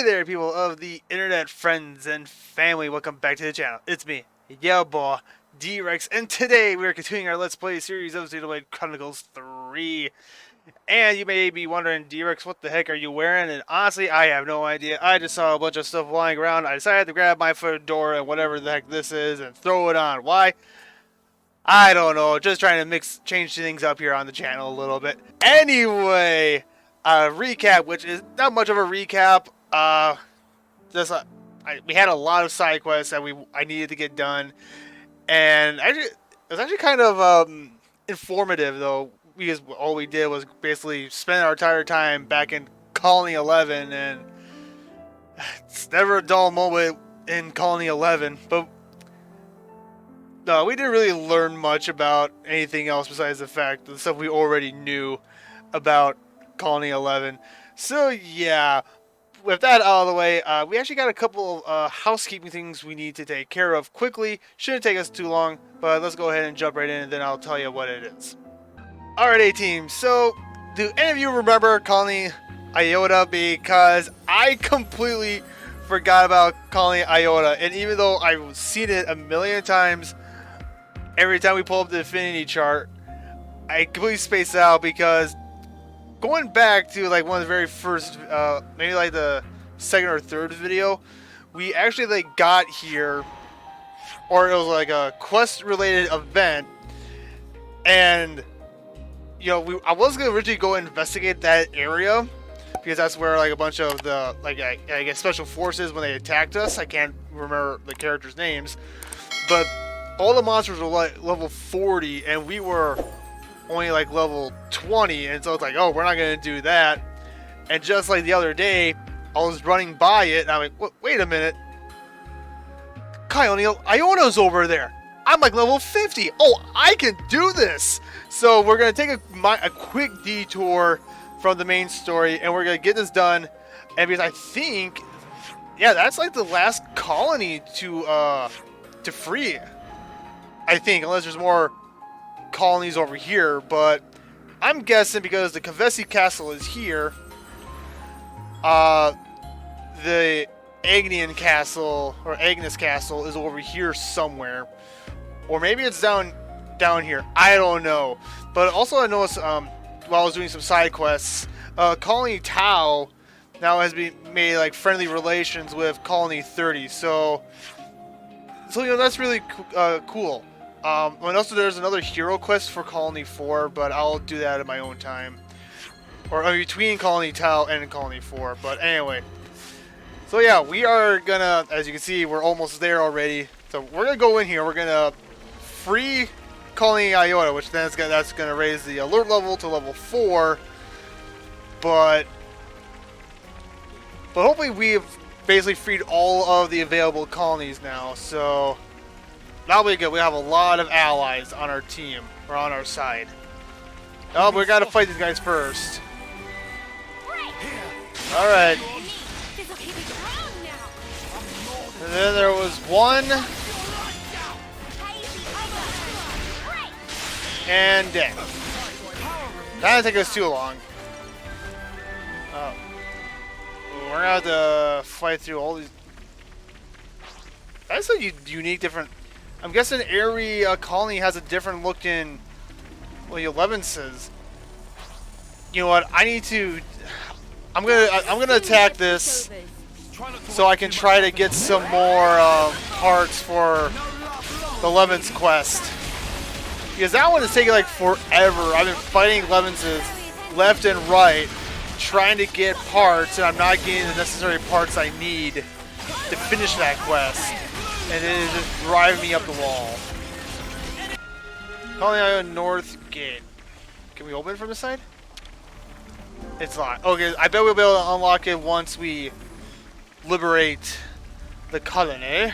Hey there, people of the internet, friends and family. Welcome back to the channel. It's me, your boy, D-Rex, and today we are continuing our Let's Play series of Xenoblade Chronicles 3. And you may be wondering, D-Rex, what the heck are you wearing? And honestly, I have no idea. I just saw a bunch of stuff lying around. I decided to grab my fedora and whatever the heck this is and throw it on. Why? I don't know. Just trying to change things up here on the channel a little bit. Anyway, recap, which is not much of a recap. We had a lot of side quests that I needed to get done, and actually, it was actually kind of informative though, because all we did was basically spend our entire time back in Colony 11, and it's never a dull moment in Colony 11. But no, we didn't really learn much about anything else besides the fact that the stuff we already knew about Colony 11. So yeah. With that out of the way, we actually got a couple of housekeeping things we need to take care of quickly. Shouldn't take us too long, but let's go ahead and jump right in, and then I'll tell you what it is. Alright, A-Team, so do any of you remember Colony Iota? Because I completely forgot about Colony Iota, and even though I've seen it a million times, every time we pull up the affinity chart, I completely space out because going back to like one of the very first, maybe like the second or third video, we actually like got here, or it was like a quest-related event, and you know, I was gonna originally go investigate that area because that's where like a bunch of the I guess special forces, when they attacked us. I can't remember the characters' names, but all the monsters were like level 40, and we were only like level 20, and so it's like, oh, we're not gonna do that. And just like the other day, I was running by it, and I'm like, wait a minute, Colony Iona's over there. I'm like level 50. Oh, I can do this. So we're gonna take a quick detour from the main story, and we're gonna get this done. And because I think, yeah, that's like the last colony to free, I think, unless there's more colonies over here. But I'm guessing because the Kavesi Castle is here, the Agnian Castle or Agnes Castle is over here somewhere, or maybe it's down here. I don't know. But also I noticed while I was doing some side quests, Colony Tau now has been made like friendly relations with Colony 30. So you know, that's really cool. And also there's another hero quest for Colony 4, but I'll do that at my own time. Or between Colony Tau and Colony 4. But anyway. So yeah, we are gonna, as you can see, we're almost there already. So we're gonna go in here, we're gonna free Colony Iota, which then that's gonna raise the alert level to level 4. But hopefully we've basically freed all of the available colonies now, so that'll be good. We have a lot of allies on our team, or on our side. Oh, we gotta fight these guys first. Alright. And then there was one. And dead. That didn't take us too long. We're gonna have to fight through all these. That's a unique, different. I'm guessing every colony has a different looking. Well, the 11 says. You know what? I need to. I'm gonna attack this, so I can try to get some more parts for the 11's quest. Because that one is taking like forever. I've been fighting 11's left and right, trying to get parts, and I'm not getting the necessary parts I need to finish that quest. And it is just driving me up the wall. Colony Iota North Gate. Can we open it from this side? It's locked. Okay, I bet we'll be able to unlock it once we liberate the colony.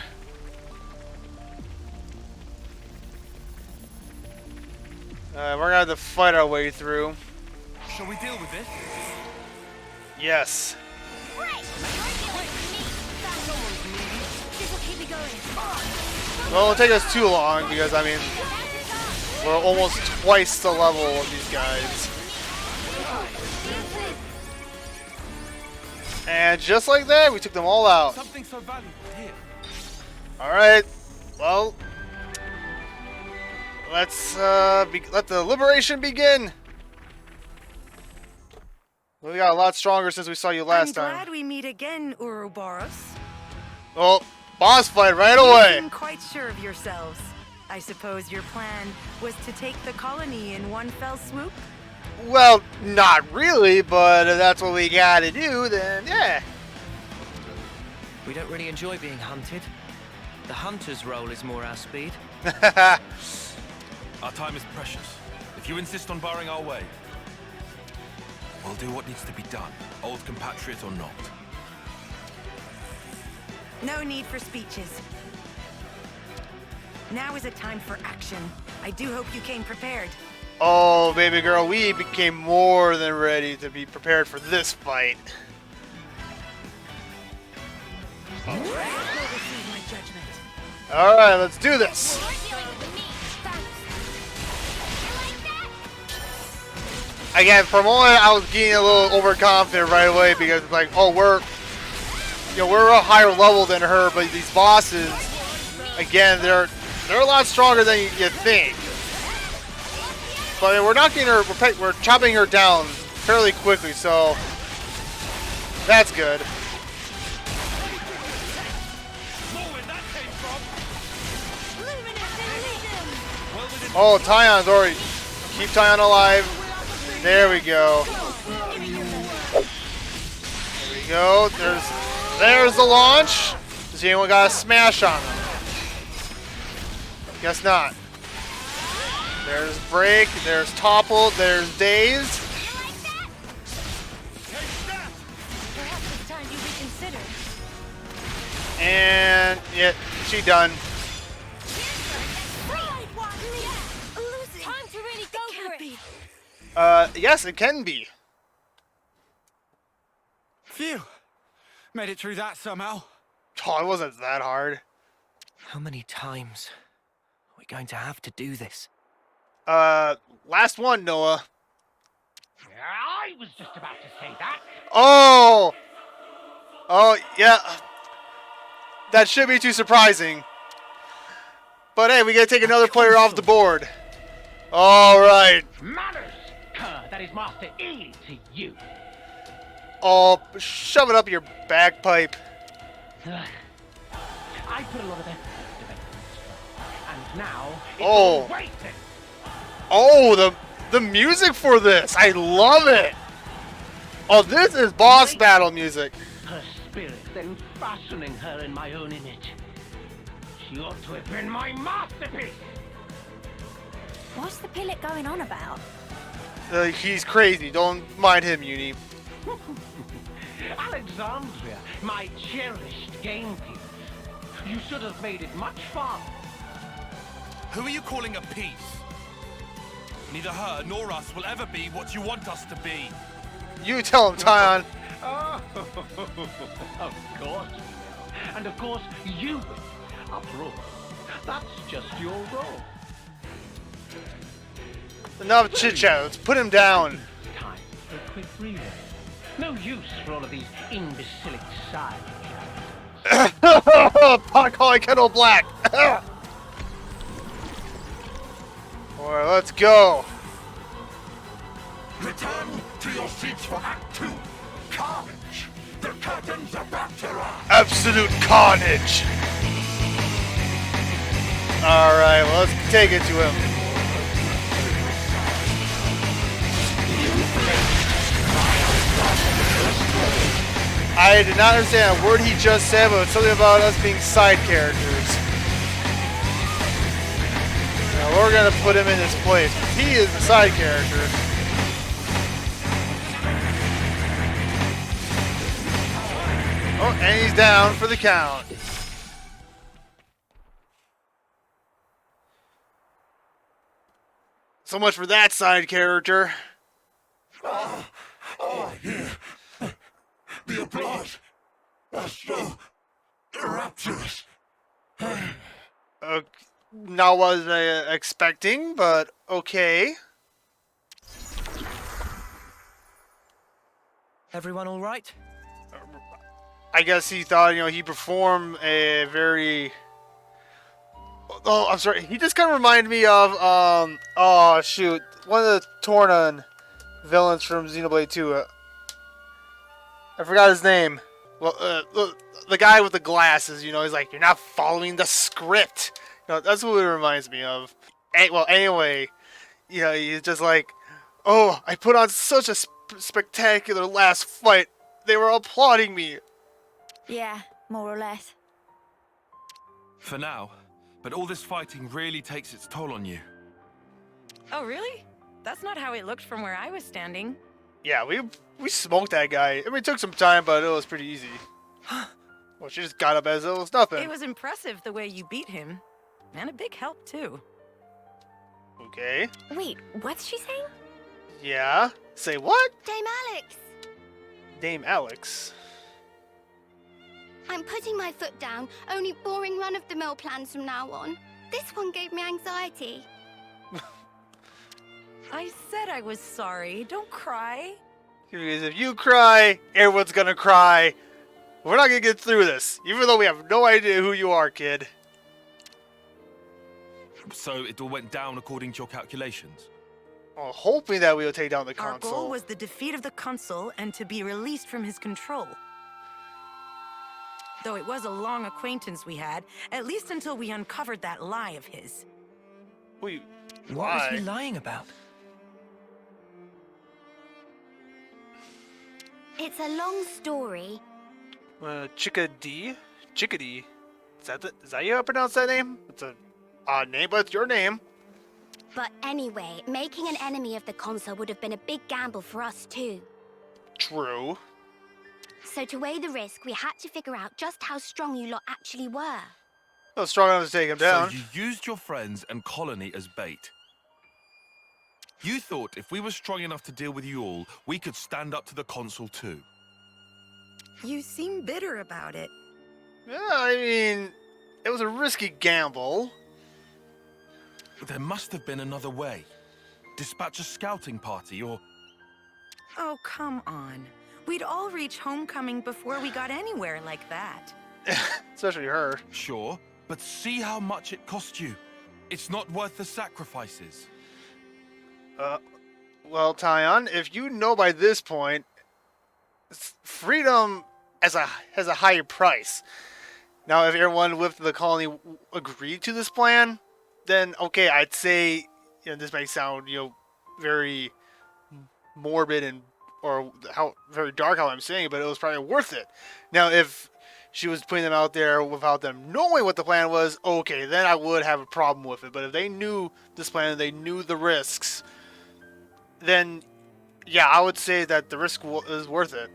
We're gonna have to fight our way through. Shall we deal with this? Yes. Well, it'll take us too long because, I mean, we're almost twice the level of these guys. And just like that, we took them all out. Something so valuable here. Alright. Well, let's let the liberation begin. We got a lot stronger since we saw you last time. I'm glad we meet again, Ouroboros. Oh, boss fight right You away. seem quite sure of yourselves. I suppose your plan was to take the colony in one fell swoop? Well, not really, but if that's what we gotta do, then yeah. We don't really enjoy being hunted. The hunter's role is more our speed. Our time is precious. If you insist on barring our way, we'll do what needs to be done, old compatriot or not. No need for speeches. Now is a time for action. I do hope you came prepared. Oh, baby girl, we became more than ready to be prepared for this fight. You'll receive my judgment. Alright, let's do this. Again, for a moment, I was getting a little overconfident right away because it's like, oh, we're a higher level than her, but these bosses, again, they're a lot stronger than you think. But we're not getting her. We're chopping her down fairly quickly, so that's good. Oh, Tyon's already. Keep Tyon alive. There we go. There we go. There's the launch. Does anyone got a smash on them? Guess not. There's break. There's topple. There's dazed. And yeah, she done. Time to really go for it. Yes, it can be. Phew. Made it through that somehow. Oh, it wasn't that hard. How many times are we going to have to do this? Last one, Noah. I was just about to say that. Oh! Oh, yeah. That should be too surprising. But hey, we gotta take another player off the board. Alright. Manners! That is Master E to you. Oh, shove it up your bagpipe. I put a lot of effort into this, and now it's Oh. all wasted. Oh, the music for this. I love it. Oh, this is boss battle music. Her spirit, then fashioning her in my own image. She ought to have been my masterpiece. What's the pilot going on about? He's crazy. Don't mind him, Uni. Alexandria, my cherished game piece. You should have made it much fun. Who are you calling a piece? Neither her nor us will ever be what you want us to be. You tell him, Tyon. Oh, of course we will. And of course you will. After all, that's just your role. Enough chit-chat. Let's put him down. Time for a quick relay. No use for all of these imbecilic side Pot calling kettle black. Alright, let's go. Return to your seats for Act 2. Carnage! The curtains are about to rise! Absolute carnage. Alright, well, let's take it to him. I did not understand a word he just said, but it's something about us being side characters. Now we're gonna put him in his place. He is the side character. Oh, and he's down for the count. So much for that side character. The applause are so rapturous. Not what I was expecting, but okay. Everyone all right? I guess he thought, he performed a very... Oh, I'm sorry. He just kind of reminded me of, oh, shoot. One of the Tornan villains from Xenoblade 2. I forgot his name. Well, the guy with the glasses, he's like, you're not following the script. That's what it reminds me of. Well, anyway, he's just like, oh, I put on such a spectacular last fight. They were applauding me. Yeah, more or less. For now, but all this fighting really takes its toll on you. Oh, really? That's not how it looked from where I was standing. Yeah, we smoked that guy. I mean, it took some time, but it was pretty easy. Well, she just got up as it was nothing. It was impressive the way you beat him. And a big help, too. Okay. Wait, what's she saying? Yeah. Say what? Dame Alex! Dame Alex. I'm putting my foot down. Only boring run-of-the-mill plans from now on. This one gave me anxiety. I said I was sorry. Don't cry. Because if you cry, everyone's gonna cry. We're not gonna get through this, even though we have no idea who you are, kid. So it all went down according to your calculations? Well, hoping that we'll take down the Our console. goal was the defeat of the consul and to be released from his control. Though it was a long acquaintance we had, at least until we uncovered that lie of his. Wait, What was he lying about? It's a long story. Chickadee? Chickadee. Is that how you pronounce that name? It's a odd name, but it's your name. But anyway, making an enemy of the consul would have been a big gamble for us too. True. So to weigh the risk, we had to figure out just how strong you lot actually were. Well, strong enough to take him down. So you used your friends and colony as bait. You thought if we were strong enough to deal with you all, we could stand up to the consul too. You seem bitter about it. Yeah, I mean, it was a risky gamble. There must have been another way. Dispatch a scouting party or... Oh, come on. We'd all reach homecoming before we got anywhere like that. Especially her. Sure, but see how much it cost you. It's not worth the sacrifices. Well, Tyon, if you know by this point, freedom has a higher price. Now, if everyone with the colony agreed to this plan, then okay, I'd say, this may sound, very morbid and or how very dark how I'm saying it, but it was probably worth it. Now, if she was putting them out there without them knowing what the plan was, okay, then I would have a problem with it. But if they knew this plan and they knew the risks, then yeah, I would say that the risk is worth it.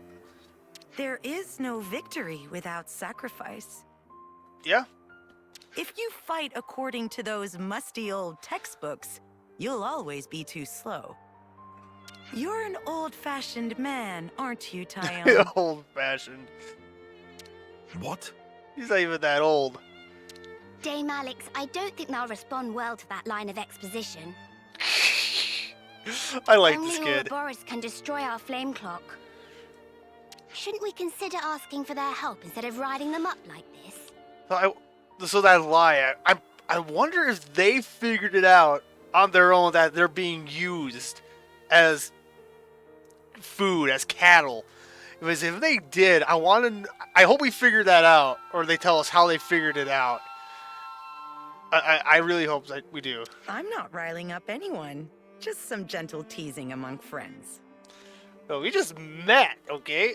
There is no victory without sacrifice. Yeah. If you fight according to those musty old textbooks, you'll always be too slow. You're an old-fashioned man, aren't you, Tyon? Old-fashioned. What? He's not even that old. Dame Alex, I don't think they'll respond well to that line of exposition. I like Only this kid. Ouroboros can destroy our flame clock. Shouldn't we consider asking for their help instead of riding them up like this? So that lie, I wonder if they figured it out on their own that they're being used as food, as cattle. Because if they did, I hope we figured that out, or they tell us how they figured it out. I really hope that we do. I'm not riling up anyone. Just some gentle teasing among friends. Oh, we just met, okay?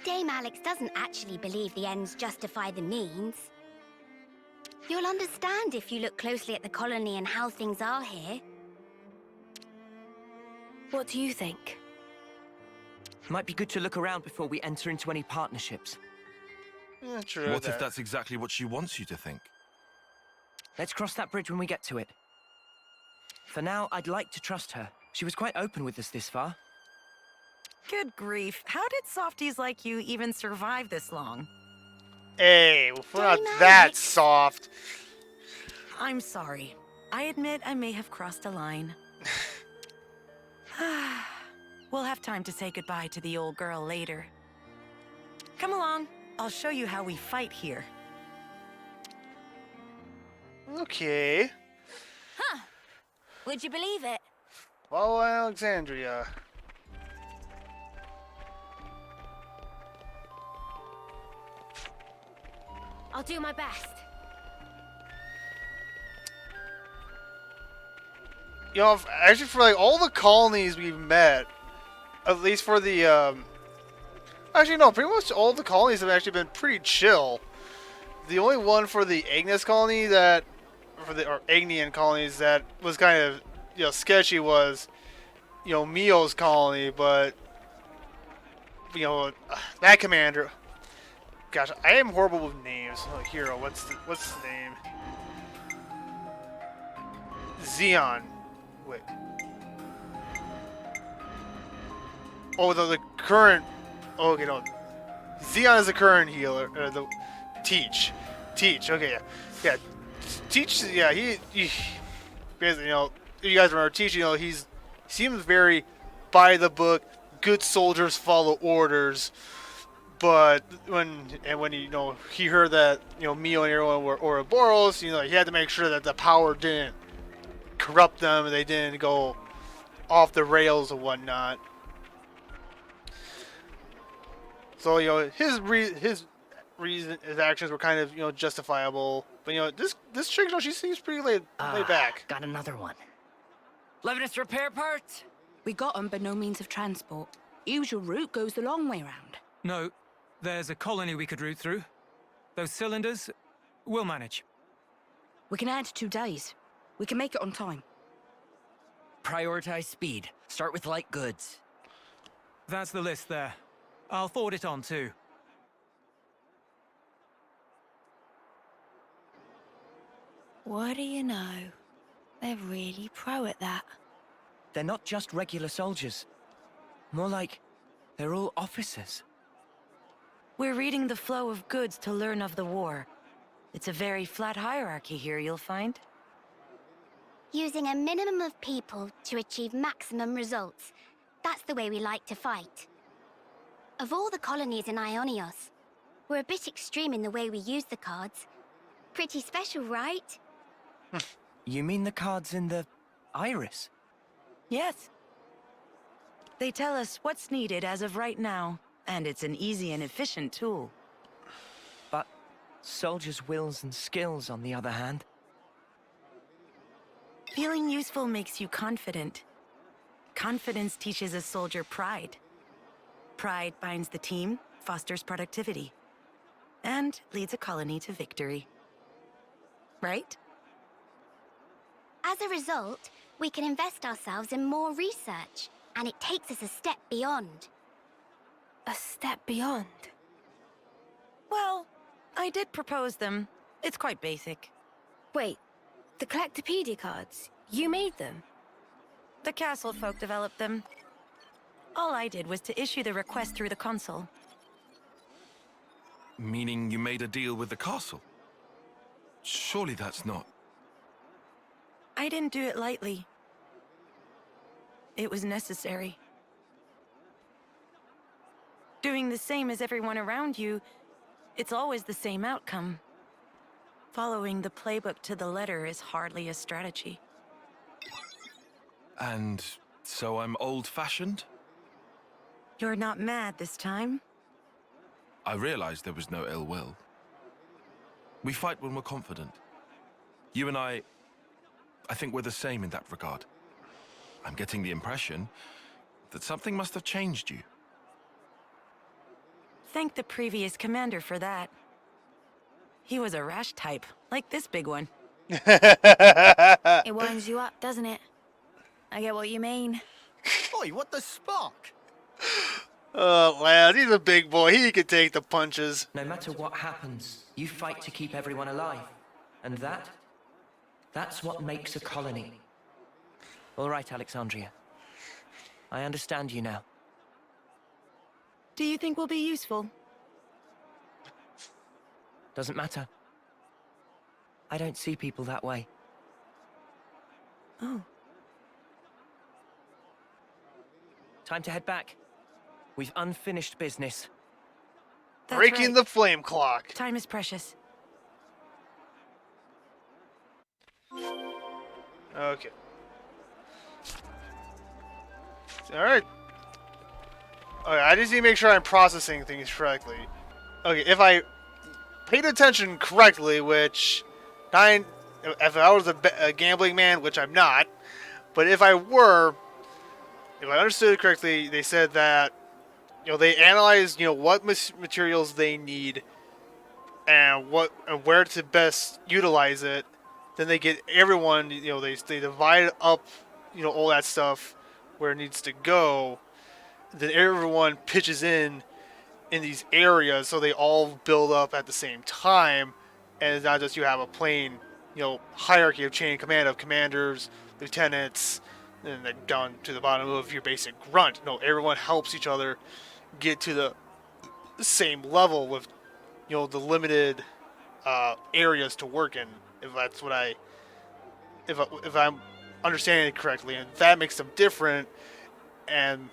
Dame Alex doesn't actually believe the ends justify the means. You'll understand if you look closely at the colony and how things are here. What do you think? Might be good to look around before we enter into any partnerships. Yeah, true. What if that's exactly what she wants you to think? Let's cross that bridge when we get to it. For now, I'd like to trust her. She was quite open with us this far. Good grief. How did softies like you even survive this long? Hey, we're not Dame that Alex. soft. I'm sorry. I admit I may have crossed a line. We'll have time to say goodbye to the old girl later. Come along. I'll show you how we fight here. Okay. Would you believe it? Follow Alexandria. I'll do my best. You know, actually, for like all the colonies we've met, at least for the actually no, pretty much all the colonies have actually been pretty chill. The only one for the Agnes colony that, or Agnian colonies that was kind of, you know, sketchy was, you know, Mio's colony, but, you know, that commander. Gosh, I am horrible with names. Oh, hero, what's the name? Xeon. Wait. Oh, the current. Oh, okay, no. Xeon is the current healer. The Teach. Okay, yeah. Teach. Yeah, he basically, you know, you guys remember Teach. You know, he seems very by the book. Good soldiers follow orders. But when you know he heard that, you know, Mio and everyone were Ouroboros, you know, he had to make sure that the power didn't corrupt them and they didn't go off the rails and whatnot. So, you know, his actions were kind of, you know, justifiable. But, you know, this chick, you know, she seems pretty laid back. Got another one. Levinus repair parts? We got them, but no means of transport. Usual route goes the long way round. No, there's a colony we could route through. Those cylinders, we'll manage. We can add 2 days. We can make it on time. Prioritize speed. Start with light goods. That's the list there. I'll forward it on too. What do you know? They're really pro at that. They're not just regular soldiers. More like they're all officers. We're reading the flow of goods to learn of the war. It's a very flat hierarchy here, you'll find. Using a minimum of people to achieve maximum results. That's the way we like to fight. Of all the colonies in Ionios, we're a bit extreme in the way we use the cards. Pretty special, right? You mean the cards in the iris? Yes. They tell us what's needed as of right now, and it's an easy and efficient tool. But soldiers' wills and skills, on the other hand. Feeling useful makes you confident. Confidence teaches a soldier pride. Pride binds the team, fosters productivity, and leads a colony to victory. Right? As a result, we can invest ourselves in more research, and it takes us a step beyond. A step beyond. Well, I did propose them. It's quite basic. Wait, the Collectopedia cards, you made them? The castle folk developed them. All I did was to issue the request through the console. Meaning you made a deal with the castle? Surely that's not... I didn't do it lightly. It was necessary. Doing the same as everyone around you, it's always the same outcome. Following the playbook to the letter is hardly a strategy. And so I'm old-fashioned? You're not mad this time? I realized there was no ill will. We fight when we're confident. You and I think we're the same in that regard. I'm getting the impression that something must have changed you. Thank the previous commander for that. He was a rash type, like this big one. It winds you up, doesn't it? I get what you mean. Oi, what the spark? Lad, he's a big boy. He can take the punches. No matter what happens, you fight to keep everyone alive. And that's what makes a colony. All right, Alexandria. I understand you now. Do you think we'll be useful? Doesn't matter. I don't see people that way. Oh. Time to head back. We've unfinished business. Breaking right. the flame clock. Time is precious. Okay. Alright. Okay, I just need to make sure I'm processing things correctly. Okay, if I paid attention correctly, which... if I was a gambling man, which I'm not, but if I were, if I understood it correctly, they said that, they analyzed, what materials they need and where to best utilize it. Then they get everyone, they divide up, all that stuff where it needs to go. Then everyone pitches in these areas so they all build up at the same time, and it's not just you have a plain, hierarchy of chain of command of commanders, lieutenants, and then down to the bottom of your basic grunt. No, everyone helps each other get to the same level with, the limited areas to work in. If that's what if I'm understanding it correctly, and that makes them different. And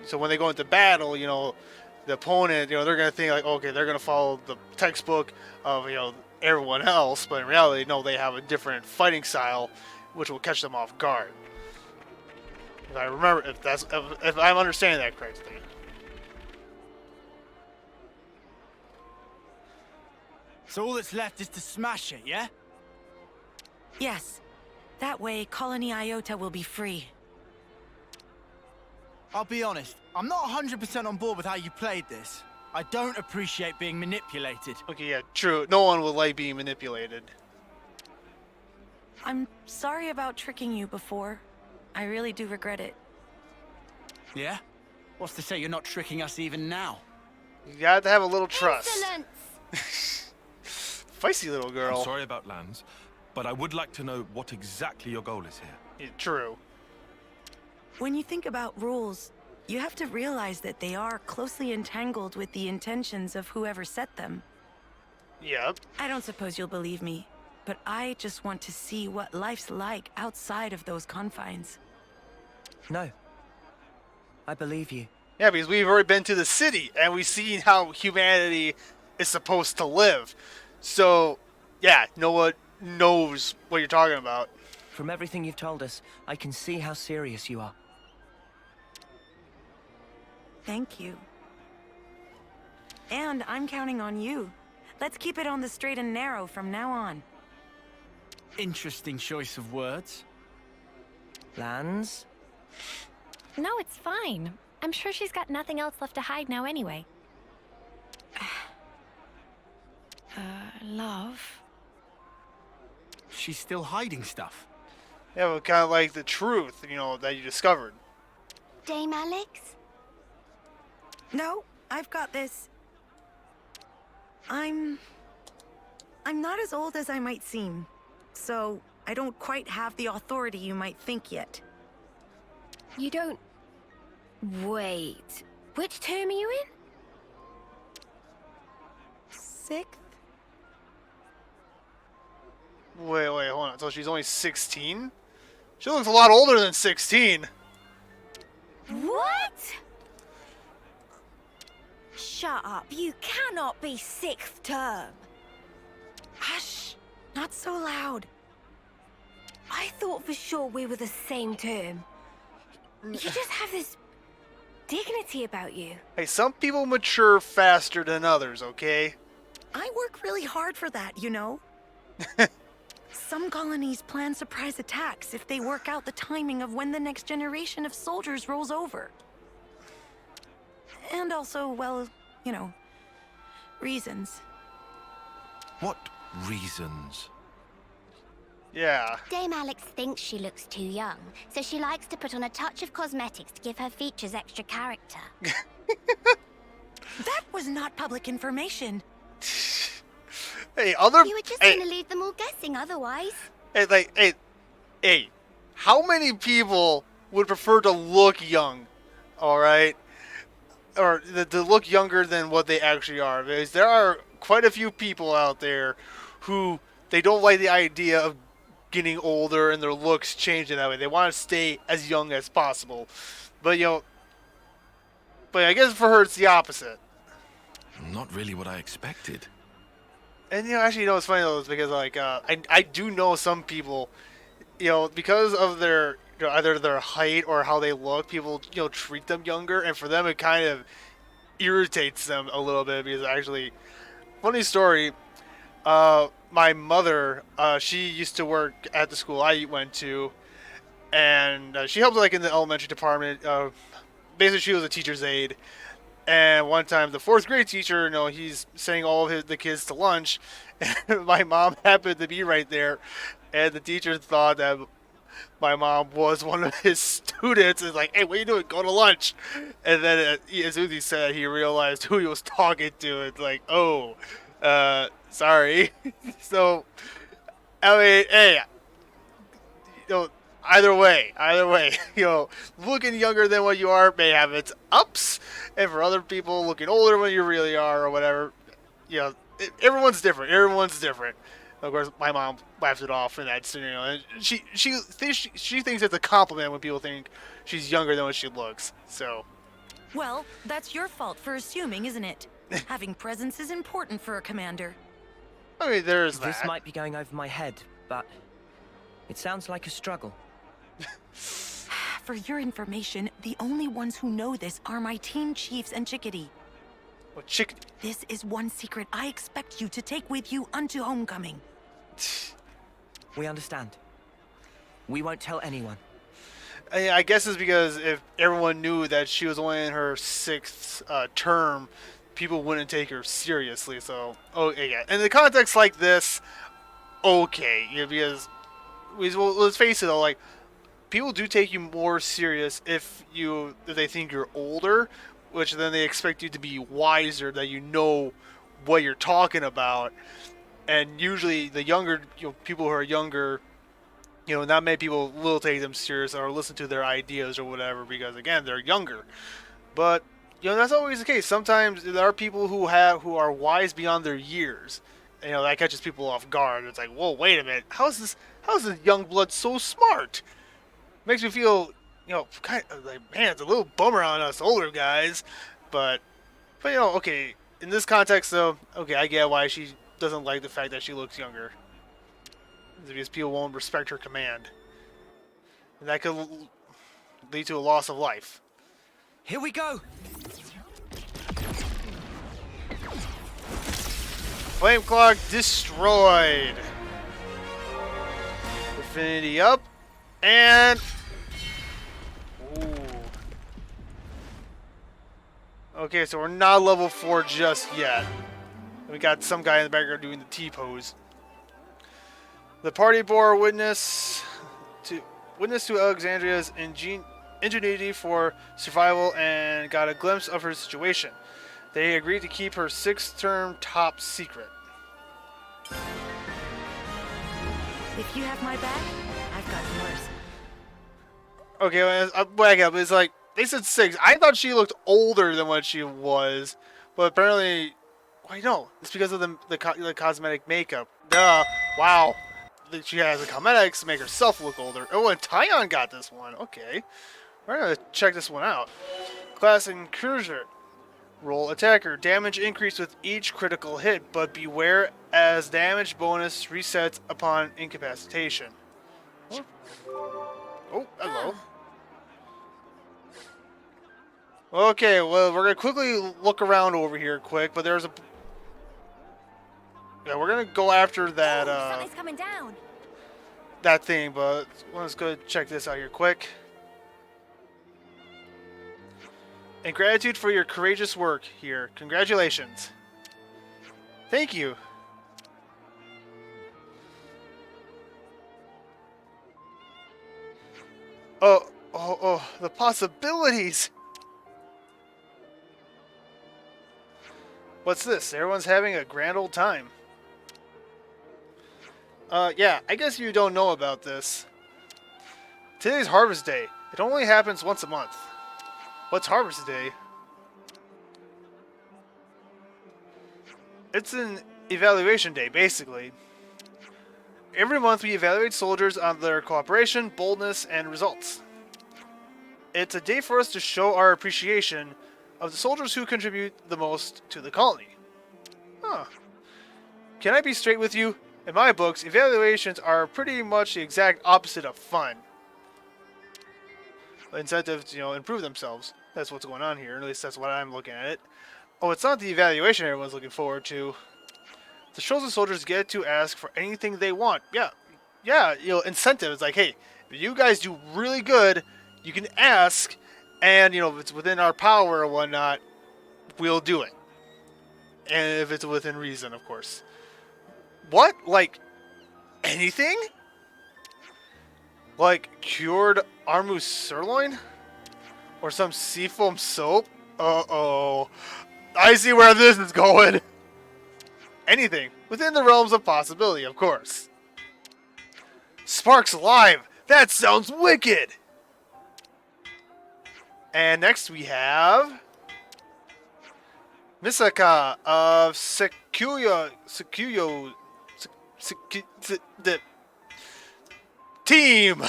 so when they go into battle, the opponent, they're going to think like, okay, they're going to follow the textbook of, everyone else, but in reality, no, they have a different fighting style, which will catch them off guard. If I remember, if I'm understanding that correctly. So all that's left is to smash it, yeah? Yes. That way, Colony Iota will be free. I'll be honest, I'm not 100% on board with how you played this. I don't appreciate being manipulated. Okay, yeah, true. No one would like being manipulated. I'm sorry about tricking you before. I really do regret it. Yeah? What's to say you're not tricking us even now? You got to have a little trust. Insolence! Feisty little girl. I'm sorry about Lands, but I would like to know what exactly your goal is here. Yeah, true. When you think about rules, you have to realize that they are closely entangled with the intentions of whoever set them. Yep. I don't suppose you'll believe me, but I just want to see what life's like outside of those confines. No. I believe you. Yeah, because we've already been to the city, and we've seen how humanity is supposed to live. So, yeah, Noah knows what you're talking about. From everything you've told us, I can see how serious you are. Thank you. And I'm counting on you. Let's keep it on the straight and narrow from now on. Interesting choice of words. Lands? No, it's fine. I'm sure she's got nothing else left to hide now anyway. Love? She's still hiding stuff. Yeah, but kind of like the truth, that you discovered. Dame Alex? No, I've got this. I'm not as old as I might seem, so I don't quite have the authority you might think yet. You don't... Wait. Which term are you in? Sixth? Wait, hold on. So she's only 16? She looks a lot older than 16. What? Shut up. You cannot be sixth term. Hush! Not so loud. I thought for sure we were the same term. You just have this dignity about you. Hey, some people mature faster than others, okay? I work really hard for that, you know? Some colonies plan surprise attacks if they work out the timing of when the next generation of soldiers rolls over. And also, well, reasons. What reasons? Yeah. Dame Alex thinks she looks too young, so she likes to put on a touch of cosmetics to give her features extra character. That was not public information. Hey, You were just gonna leave them all guessing otherwise. Hey, how many people would prefer to look young, alright? Or to look younger than what they actually are? Because there are quite a few people out there who, they don't like the idea of getting older and their looks changing that way. They want to stay as young as possible. But, but I guess for her it's the opposite. Not really what I expected. And actually, it's funny though, is because like I do know some people, because of their either their height or how they look, people treat them younger, and for them it kind of irritates them a little bit because actually, funny story. My mother, she used to work at the school I went to, and she helped like in the elementary department. Basically, she was a teacher's aide. And one time, the fourth grade teacher, he's sending all of the kids to lunch, and my mom happened to be right there, and the teacher thought that my mom was one of his students. Is like, hey, what are you doing? Go to lunch. And then as soon as he said it, he realized who he was talking to. It's like, oh, sorry. So, I mean, hey, you know, either way, looking younger than what you are may have its ups, and for other people, looking older than you really are, or whatever, everyone's different. Everyone's different. Of course, my mom laughs it off in that scenario, and she thinks it's a compliment when people think she's younger than what she looks. So, Well, that's your fault for assuming, isn't it? Having presence is important for a commander. I mean, there's This that. might be going over my head, but it sounds like a struggle. For your information, the only ones who know this are my team chiefs and Chickadee. Well, chick. This is one secret I expect you to take with you unto homecoming. We understand. We won't tell anyone. I guess it's because if everyone knew that she was only in her sixth term, people wouldn't take her seriously. So, yeah. In the context like this, okay, because let's face it, though, like people do take you more serious if they think you're older, which then they expect you to be wiser, that you know what you're talking about. And usually, the younger people who are younger, not many people will take them serious or listen to their ideas or whatever because again, they're younger. But that's always the case. Sometimes there are people who are wise beyond their years. And, that catches people off guard. It's like, whoa, wait a minute. How's this young blood so smart? Makes me feel, kind of like, man, it's a little bummer on us older guys. But okay. In this context, though, okay, I get why she doesn't like the fact that she looks younger. It's because people won't respect her command. And that could lead to a loss of life. Here we go! Flame Clock destroyed. Affinity up. And... ooh. Okay, so we're not level 4 just yet. We got some guy in the background doing the T-pose. The party bore witness to Alexandria's ingenuity for survival and got a glimpse of her situation. They agreed to keep her 6th term top secret. If you have my back, I've got yours. Okay, back up. It's like, they said 6. I thought she looked older than what she was, but apparently, wait, no. It's because of the cosmetic makeup. Duh. Wow. She has the cosmetics to make herself look older. Oh, and Tyon got this one. Okay. We're going to check this one out. Class Incursion. Roll attacker. Damage increased with each critical hit, but beware as damage bonus resets upon incapacitation. Oh, hello. Okay, well, we're going to quickly look around over here quick, but there's a... yeah, we're going to go after that, something's coming down. that thing, but let's go check this out here quick. In gratitude for your courageous work here, congratulations. Thank you. Oh, the possibilities. What's this? Everyone's having a grand old time. Yeah, I guess you don't know about this. Today's Harvest Day. It only happens once a month. What's Harvest Day? It's an evaluation day, basically. Every month we evaluate soldiers on their cooperation, boldness, and results. It's a day for us to show our appreciation of the soldiers who contribute the most to the colony. Huh. Can I be straight with you? In my books, evaluations are pretty much the exact opposite of fun. Incentive to, improve themselves. That's what's going on here. At least that's what I'm looking at it. Oh, it's not the evaluation everyone's looking forward to. The chosen soldiers get to ask for anything they want. Yeah, incentive. It's like, hey, if you guys do really good, you can ask, and, if it's within our power or whatnot, we'll do it. And if it's within reason, of course. What? Like, anything? Like, cured Armu sirloin? Or some seafoam soap? Uh-oh. I see where this is going. Anything. Within the realms of possibility, of course. Sparks Live! That sounds wicked! And next we have Misaka of Sekuyo the team.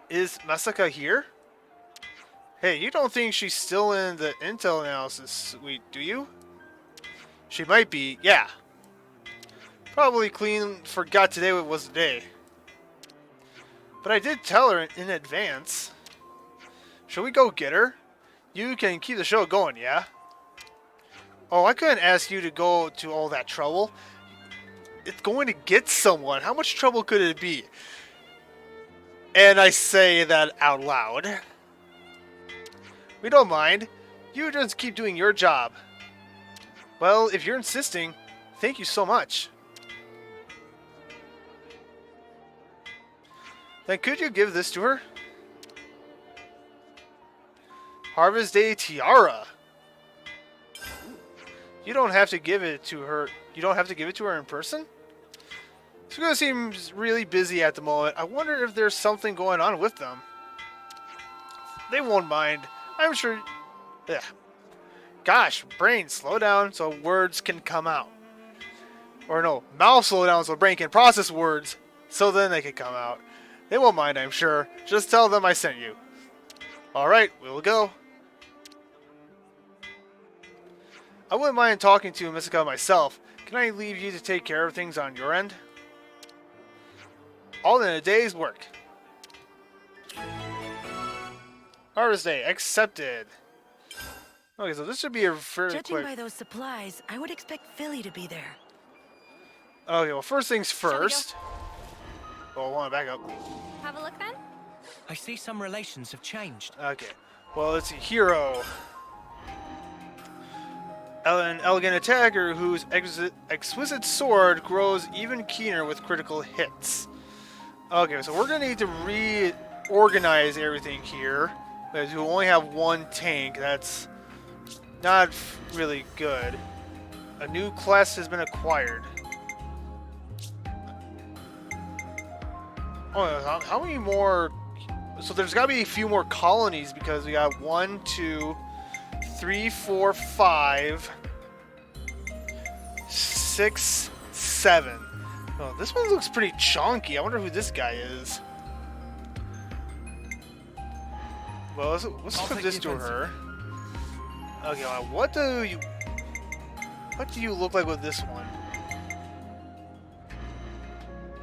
Is Masaka here? Hey, you don't think she's still in the intel analysis suite, do you? She might be, yeah. Probably clean forgot today was the day. But I did tell her in advance. Shall we go get her? You can keep the show going, yeah? Oh, I couldn't ask you to go to all that trouble. It's going to get someone. How much trouble could it be? And I say that out loud. We don't mind. You just keep doing your job. Well, if you're insisting, thank you so much. Then could you give this to her? Harvest Day Tiara. You don't have to give it to her. You don't have to give it to her in person? Suga seems really busy at the moment. I wonder if there's something going on with them. They won't mind. I'm sure. Yeah. Gosh, brain, slow down so words can come out. Or no, mouth slow down so brain can process words so then they can come out. They won't mind, I'm sure. Just tell them I sent you. Alright, we'll go. I wouldn't mind talking to Misaka myself. Can I leave you to take care of things on your end? All in a day's work. Harvest Day, accepted. Okay, so this should be a fairly Judging quick... by those supplies, I would expect Philly to be there. Okay, well, first things first. Oh, I want to back up. Have a look then? I see some relations have changed. Okay. Well, let's see. Hero. An elegant attacker whose exquisite sword grows even keener with critical hits. Okay, so we're going to need to reorganize everything here. Because we only have one tank. That's not really good. A new class has been acquired. Oh, how many more? So there's got to be a few more colonies because we got 1, 2, 3, 4, 5, 6, 7. Oh, this one looks pretty chunky. I wonder who this guy is. Well, let's put this to her. Okay, well, what do you look like with this one?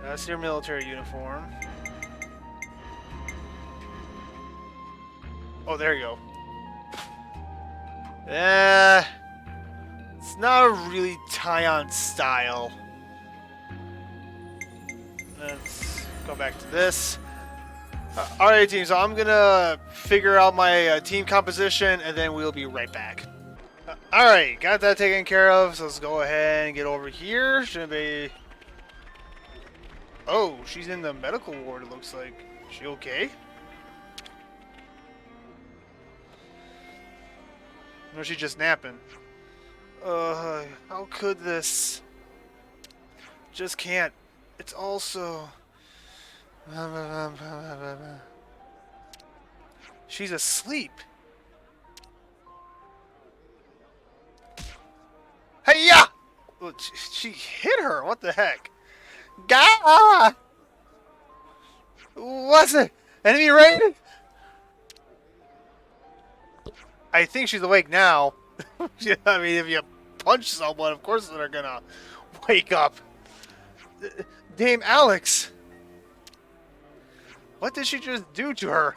That's your military uniform. Oh, there you go. It's not really tie-on style. Let's go back to this. Alright, team, so I'm gonna figure out my team composition and then we'll be right back. Alright, got that taken care of, so let's go ahead and get over here. Shouldn't be... Oh, she's in the medical ward, it looks like. Is she okay? Or is she just napping? How could this? Just can't. It's also... She's asleep. Hey-ya! Well, she hit her. What the heck? Gah! What's it? Enemy raided? I think she's awake now. I mean, if you punch someone, of course they're gonna wake up. Dame Alex! What did she just do to her?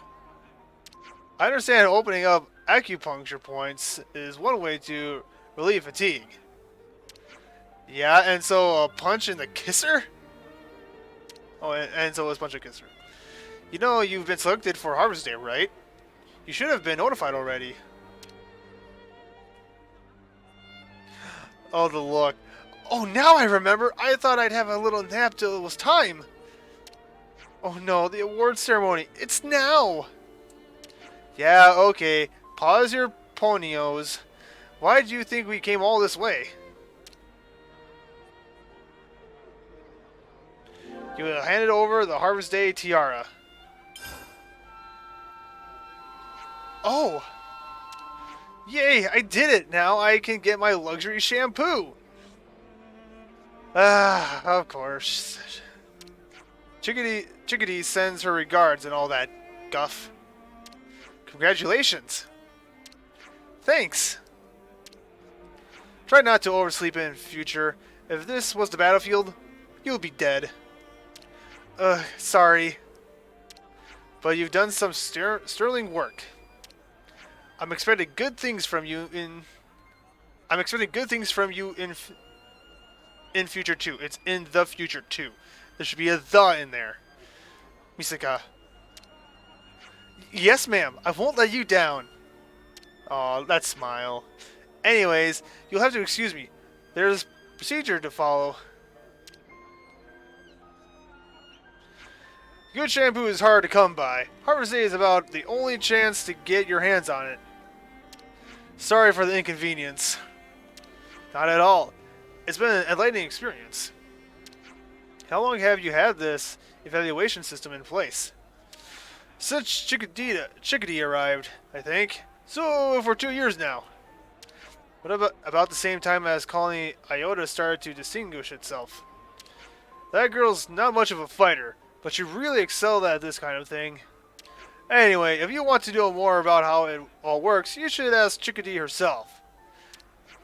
I understand opening up acupuncture points is one way to relieve fatigue. Yeah, and so a punch in the kisser? Oh, and so was punch and kisser. You know you've been selected for Harvest Day, right? You should have been notified already. Oh, the look. Oh, now I remember. I thought I'd have a little nap till it was time. Oh no, the award ceremony. It's now. Yeah, okay. Pause your ponios. Why do you think we came all this way? You handed over the Harvest Day tiara. Oh! Yay, I did it! Now I can get my luxury shampoo! Ah, of course. Chickadee sends her regards and all that guff. Congratulations! Thanks! Try not to oversleep in future. If this was the battlefield, you'll be dead. Sorry. But you've done some sterling work. I'm expecting good things from you in future too. It's in the future too. There should be a "the" in there. Misaka. Yes, ma'am. I won't let you down. Aw, that smile. Anyways, you'll have to excuse me. There's procedure to follow. Good shampoo is hard to come by. Harvest Day is about the only chance to get your hands on it. Sorry for the inconvenience. Not at all. It's been an enlightening experience. How long have you had this evaluation system in place? Since Chickadee arrived, I think. So for 2 years now. What about the same time as Colony Iota started to distinguish itself? That girl's not much of a fighter, but she really excelled at this kind of thing. Anyway, if you want to know more about how it all works, you should ask Chickadee herself.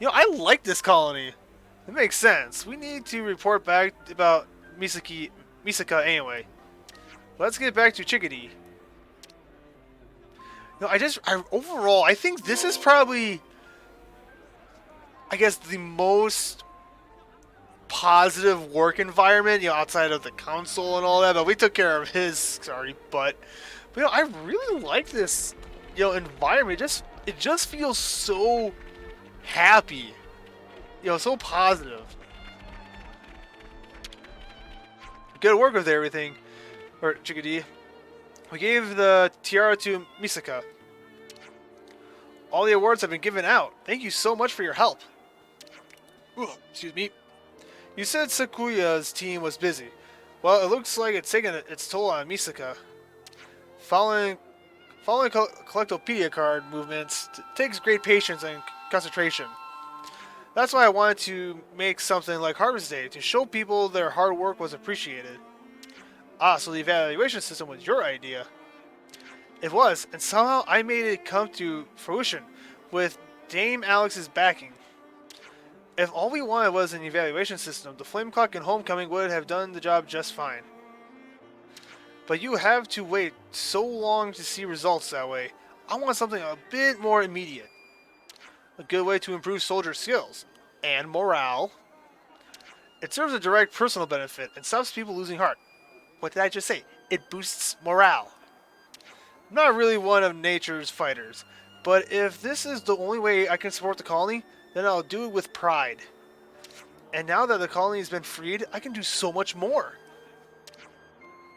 You know, I like this colony. It makes sense. We need to report back about Misaka anyway. Let's get back to Chickadee. No, overall, I think this is probably, I guess, the most positive work environment, outside of the council and all that, but we took care of his sorry butt. But I really like this, environment. It just feels so happy, so positive. Good work with everything, or Chickadee. We gave the tiara to Misaka. All the awards have been given out. Thank you so much for your help. Ooh, excuse me. You said Sakuya's team was busy. Well, it looks like it's taken its toll on Misaka. Following Collectopedia card movements takes great patience and concentration. That's why I wanted to make something like Harvest Day, to show people their hard work was appreciated. Ah, so the evaluation system was your idea. It was, and somehow I made it come to fruition, with Dame Alex's backing. If all we wanted was an evaluation system, the Flame Clock and Homecoming would have done the job just fine. But you have to wait so long to see results that way. I want something a bit more immediate. A good way to improve soldier skills and morale. It serves a direct personal benefit and stops people losing heart. What did I just say? It boosts morale. I'm not really one of nature's fighters, but if this is the only way I can support the colony, then I'll do it with pride. And now that the colony has been freed, I can do so much more.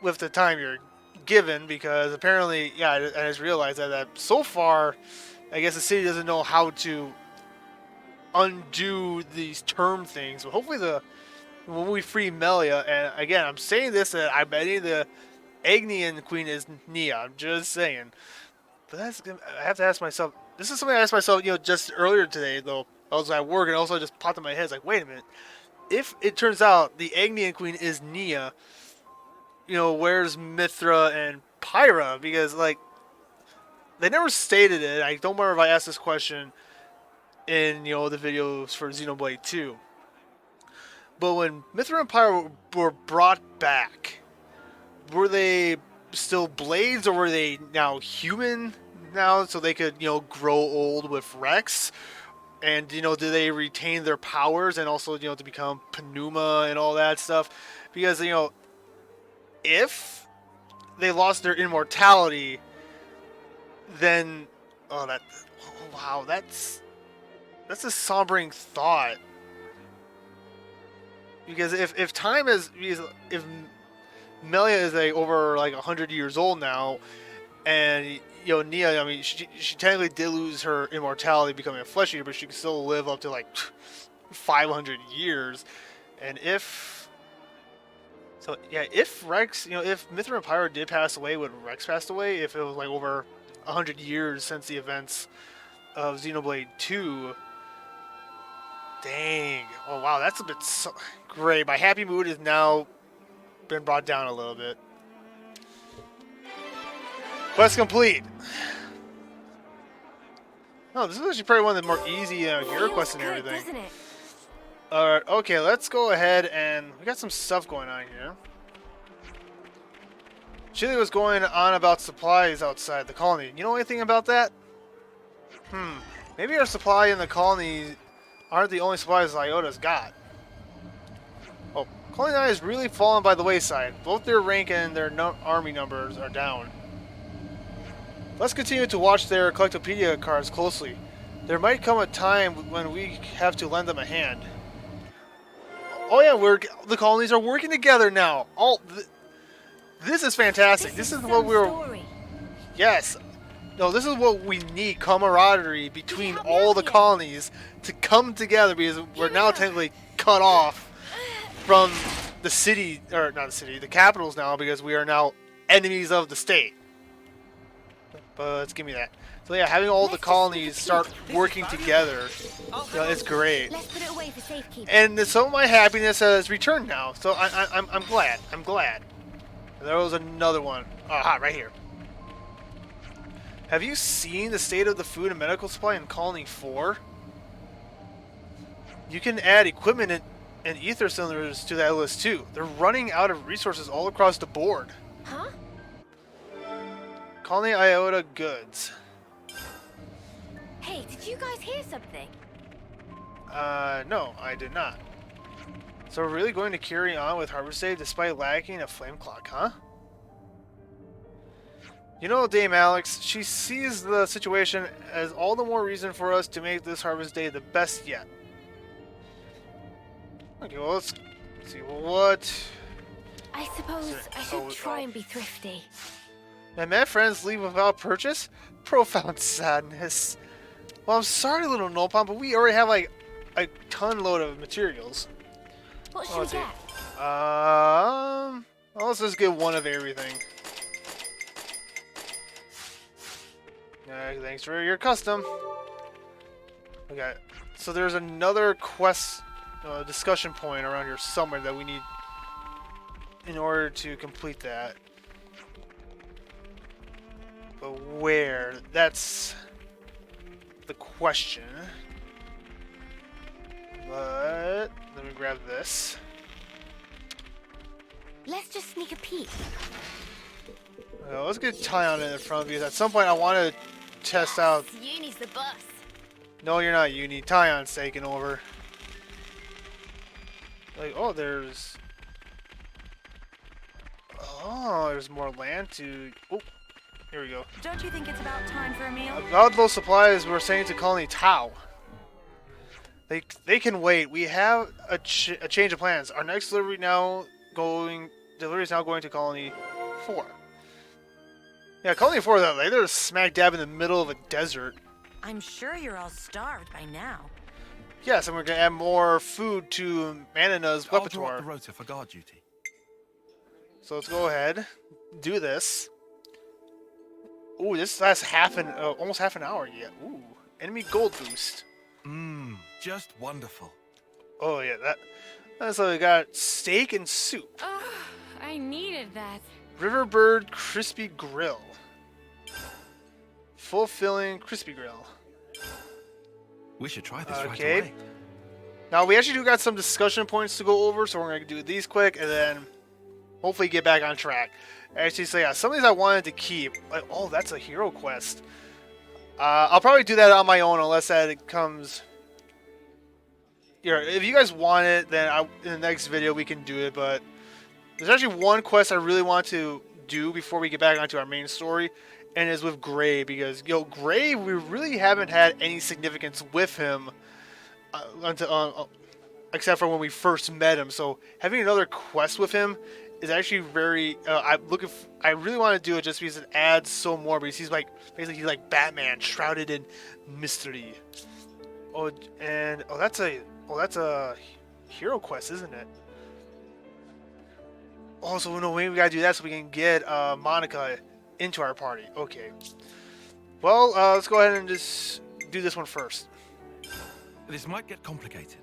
With the time you're given, because apparently, I just realized that so far, I guess the city doesn't know how to undo these term things. But hopefully when we free Melia, and again, I'm saying this, that I bet the Agnian Queen is Nia. I'm just saying. But I have to ask myself, this is something I asked myself, just earlier today, though. I was at work, and also just popped in my head. It's like, wait a minute. If it turns out the Agnian Queen is Nia, where's Mithra and Pyra? Because, they never stated it. I don't remember if I asked this question in the videos for Xenoblade 2. But when Mithra and Pyre were brought back, were they still blades or were they now human now so they could grow old with Rex? And do they retain their powers and also to become Pneuma and all that stuff? Because if they lost their immortality, then wow, that's a sombering thought. Because if time is if Melia is like over like 100 years old now, and Nia, I mean, she technically did lose her immortality becoming a flesh eater, but she can still live up to like 500 years. And if Rex, if Mithra and Pyro did pass away when Rex passed away, if it was like over 100 years since the events of Xenoblade 2, dang, oh wow, that's a bit great. My happy mood has now been brought down a little bit. Quest complete. Oh, this is actually probably one of the more easy hero quests and everything. Alright, okay, let's go ahead and we got some stuff going on here. Chili was going on about supplies outside the colony. You know anything about that? Maybe our supply in the colony aren't the only supplies Iota's got. Oh, Colony 9 has really fallen by the wayside. Both their rank and their army numbers are down. Let's continue to watch their Collectopedia cards closely. There might come a time when we have to lend them a hand. Oh yeah, the colonies are working together now. This is fantastic. This is what we were... Yes. No, this is what we need, camaraderie between all the colonies to come together, because we're now technically cut off from the city, or not the city, the capitals now, because we are now enemies of the state. But let's give me that. So yeah, having all the colonies start working together, it's great. Let's put it away for safekeeping. And some of my happiness has returned now, so I'm glad. I'm glad. And there was another one. Aha, right here. Have you seen the state of the food and medical supply in Colony 4? You can add equipment and ether cylinders to that list too. They're running out of resources all across the board. Huh? Colony Iota goods. Hey, did you guys hear something? No, I did not. So we're really going to carry on with Harvest Day despite lacking a flame clock, huh? You know, Dame Alex, she sees the situation as all the more reason for us to make this Harvest Day the best yet. Okay, well, let's see. What? I suppose I should try and be thrifty. My mad friends leave without purchase? Profound sadness. Well, I'm sorry, little Nopon, but we already have like a ton load of materials. What should we get? Well, let's just get one of everything. Thanks for your custom. Okay, so there's another quest discussion point around here somewhere that we need in order to complete that. But where? That's the question. But let me grab this. Let's just sneak a peek. Let's get Tyon in front because at some point I want to test out. Uni's the boss. No, you're not Uni. Tyon's taking over. Like, oh, there's more land to. Oh, here we go. Don't you think it's about time for a meal? About those supplies we're sending to Colony Tau. They can wait. We have a change of plans. Our next delivery is now going to Colony 4. Yeah, Colony 4 though, they're smack dab in the middle of a desert. I'm sure you're all starved by now. Yes, and we're gonna add more food to Manana's I'll draw up repertoire. the rota for guard duty. So let's go ahead, do this. Ooh, this lasts almost half an hour yet. Ooh, enemy gold boost. Just wonderful. Oh yeah, that's what we got. Steak and soup. Oh, I needed that. Riverbird crispy grill. fulfilling crispy grill. We should try this right Okay. away. Now we actually do got some discussion points to go over, so we're gonna do these quick and then hopefully get back on track. Actually, so yeah, some of these I wanted to keep. Like, oh, that's a hero quest. I'll probably do that on my own unless that it comes. Yeah, if you guys want it, then in the next video we can do it. But there's actually one quest I really want to do before we get back onto our main story, and is with Gray, because Gray, we really haven't had any significance with him except for when we first met him. So having another quest with him is actually very. I really want to do it just because it adds so more. Because he's like basically he's like Batman, shrouded in mystery. Oh, and that's a hero quest, isn't it? Oh, so no, maybe we gotta do that so we can get Monica into our party. Okay. Well, let's go ahead and just do this one first. This might get complicated.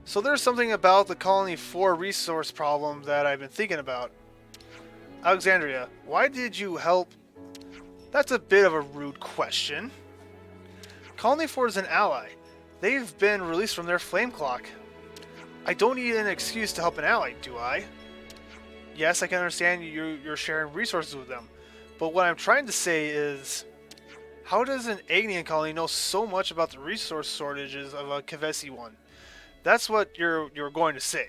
So there's something about the Colony 4 resource problem that I've been thinking about. Alexandria, why did you help? That's a bit of a rude question. Colony 4 is an ally. They've been released from their flame clock. I don't need an excuse to help an ally, do I? Yes, I can understand you're sharing resources with them. But what I'm trying to say is, how does an Agnian colony know so much about the resource shortages of a Kavesi one? That's what you're going to say.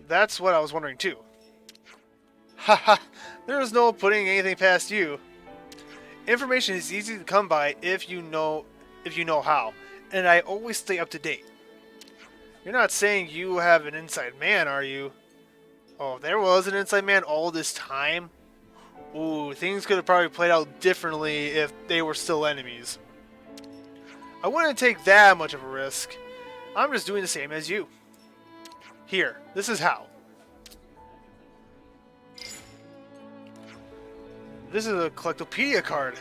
That's what I was wondering too. Haha, there's no putting anything past you. Information is easy to come by if you know how, and I always stay up to date. You're not saying you have an inside man, are you? Oh, there was an inside man all this time? Ooh, things could have probably played out differently if they were still enemies. I wouldn't take that much of a risk. I'm just doing the same as you. Here, this is how. This is a Collectopedia card.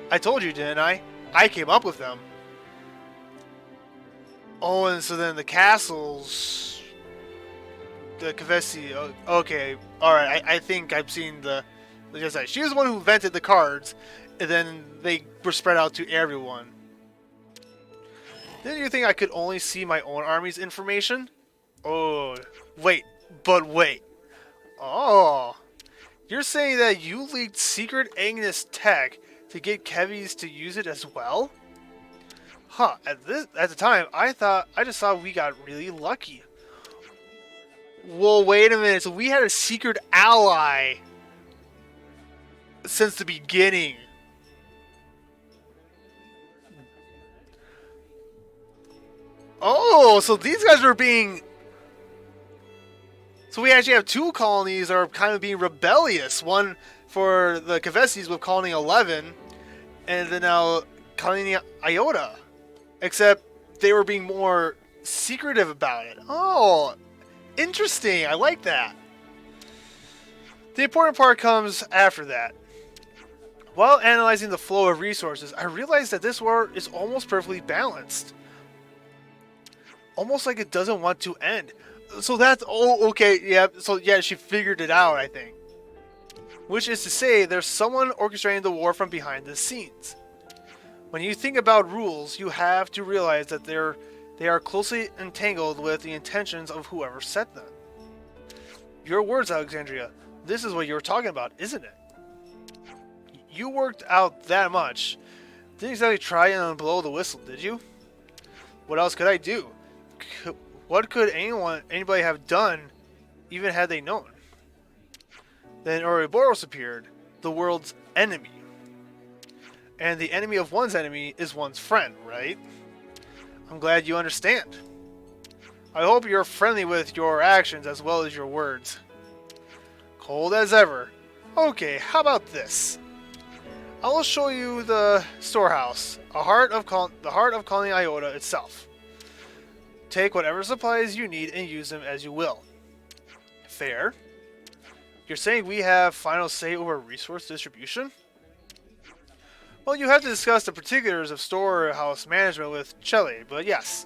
I told you, didn't I? I came up with them. Oh, and so then the castles... The Kavesi... Okay, alright, I think I've seen the... She was the one who invented the cards, and then they were spread out to everyone. Didn't you think I could only see my own army's information? Oh, wait, but wait. Oh, you're saying that you leaked secret Agnes tech to get Kevies to use it as well? Huh, at the time, I just thought we got really lucky. Well, wait a minute, so we had a secret ally since the beginning. Oh, so these guys are being... So we actually have two colonies that are kind of being rebellious. One for the Kavesis with Colony 11, and then now Colony Iota. Except they were being more secretive about it. Oh, interesting. I like that. The important part comes after that. While analyzing the flow of resources, I realized that this war is almost perfectly balanced. Almost like it doesn't want to end. So that's... Oh, okay, yeah. So, yeah, she figured it out, I think. Which is to say, there's someone orchestrating the war from behind the scenes. When you think about rules, you have to realize that they are closely entangled with the intentions of whoever set them. Your words, Alexandria. This is what you were talking about, isn't it? You worked out that much. Didn't exactly try and blow the whistle, did you? What else could I do? What could anybody have done, even had they known? Then Ouroboros appeared, the world's enemy. And the enemy of one's enemy is one's friend, right? I'm glad you understand. I hope you're friendly with your actions as well as your words. Cold as ever. Okay, how about this? I will show you the storehouse, the heart of Colony Iota itself. Take whatever supplies you need and use them as you will. Fair? You're saying we have final say over resource distribution? Well, you have to discuss the particulars of storehouse management with Chele, but yes.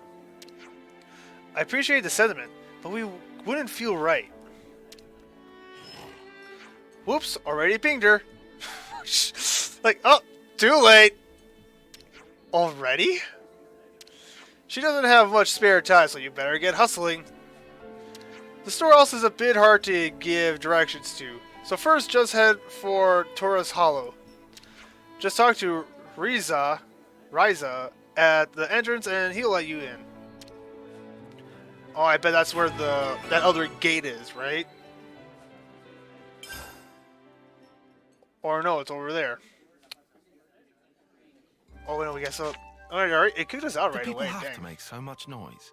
I appreciate the sentiment, but we wouldn't feel right. Whoops, already pinged her. Like, oh, too late. Already? She doesn't have much spare time, so you better get hustling. The store also is a bit hard to give directions to, so first just head for Taurus Hollow. Just talk to Riza at the entrance and he'll let you in. Oh, I bet that's where that other gate is, right? Or no, it's over there. Oh, no, we got so... Alright, it kicked us out right away, People have dang. to make so much noise.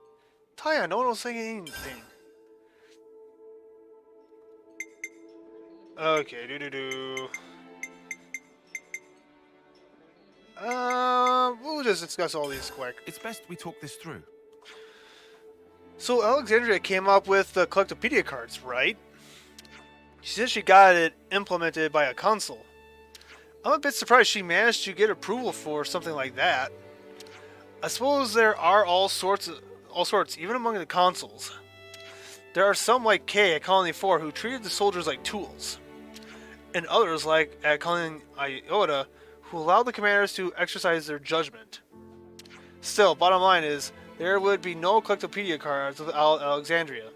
Taya, no one was saying anything. Okay, we'll just discuss all these quick. It's best we talk this through. So Alexandria came up with the Collectopedia cards, right? She said she got it implemented by a console. I'm a bit surprised she managed to get approval for something like that. I suppose there are all sorts, even among the consoles. There are some like Kay at Colony 4 who treated the soldiers like tools, and others like at Colony Iota who allowed the commanders to exercise their judgment. Still, bottom line is, there would be no Collectopedia cards without Alexandria.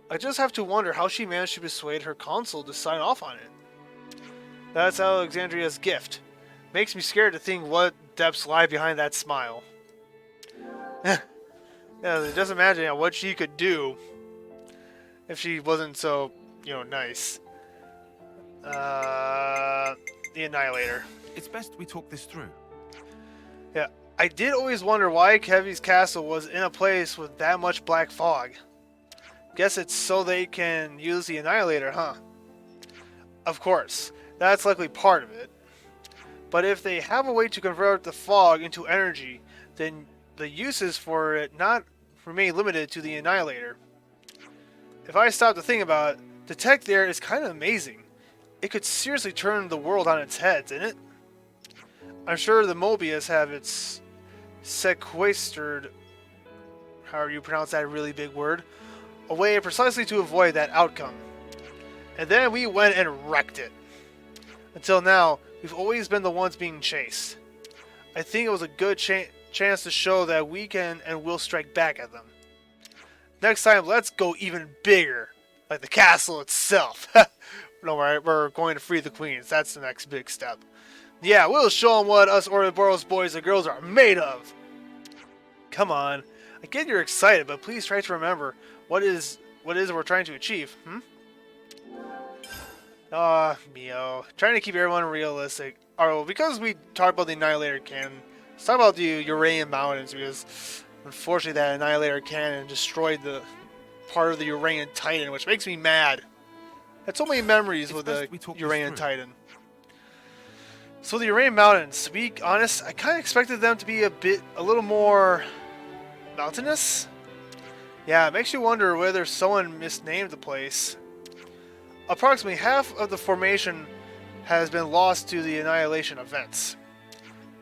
I just have to wonder how she managed to persuade her console to sign off on it. That's Alexandria's gift. Makes me scared to think what depths lie behind that smile. Yeah, just imagine what she could do if she wasn't so, nice. The Annihilator. It's best we talk this through. Yeah, I did always wonder why Kevy's castle was in a place with that much black fog. Guess it's so they can use the Annihilator, huh? Of course, that's likely part of it. But if they have a way to convert the fog into energy, then the uses for it not remain limited to the Annihilator. If I stop to think about it, the tech there is kind of amazing. It could seriously turn the world on its head, didn't it? I'm sure the Mobius have its sequestered, however you pronounce that really big word, a way precisely to avoid that outcome. And then we went and wrecked it. Until now, we've always been the ones being chased. I think it was a good chance to show that we can and will strike back at them. Next time, let's go even bigger, like the castle itself. No, we're going to free the queens. That's the next big step. Yeah, we'll show them what us Ouroboros boys and girls are made of. Come on. I get you're excited, but please try to remember what is we're trying to achieve, Mio. Trying to keep everyone realistic. Alright, well, because we talked about the Annihilator Cannon, let's talk about the Uranium Mountains, because unfortunately that Annihilator Cannon destroyed the part of the Uranium Titan, which makes me mad. I had so many memories with the Uranium Titan. So the Uranium Mountains, to be honest, I kind of expected them to be a little more mountainous. Yeah, it makes you wonder whether someone misnamed the place. Approximately half of the formation has been lost to the Annihilation events.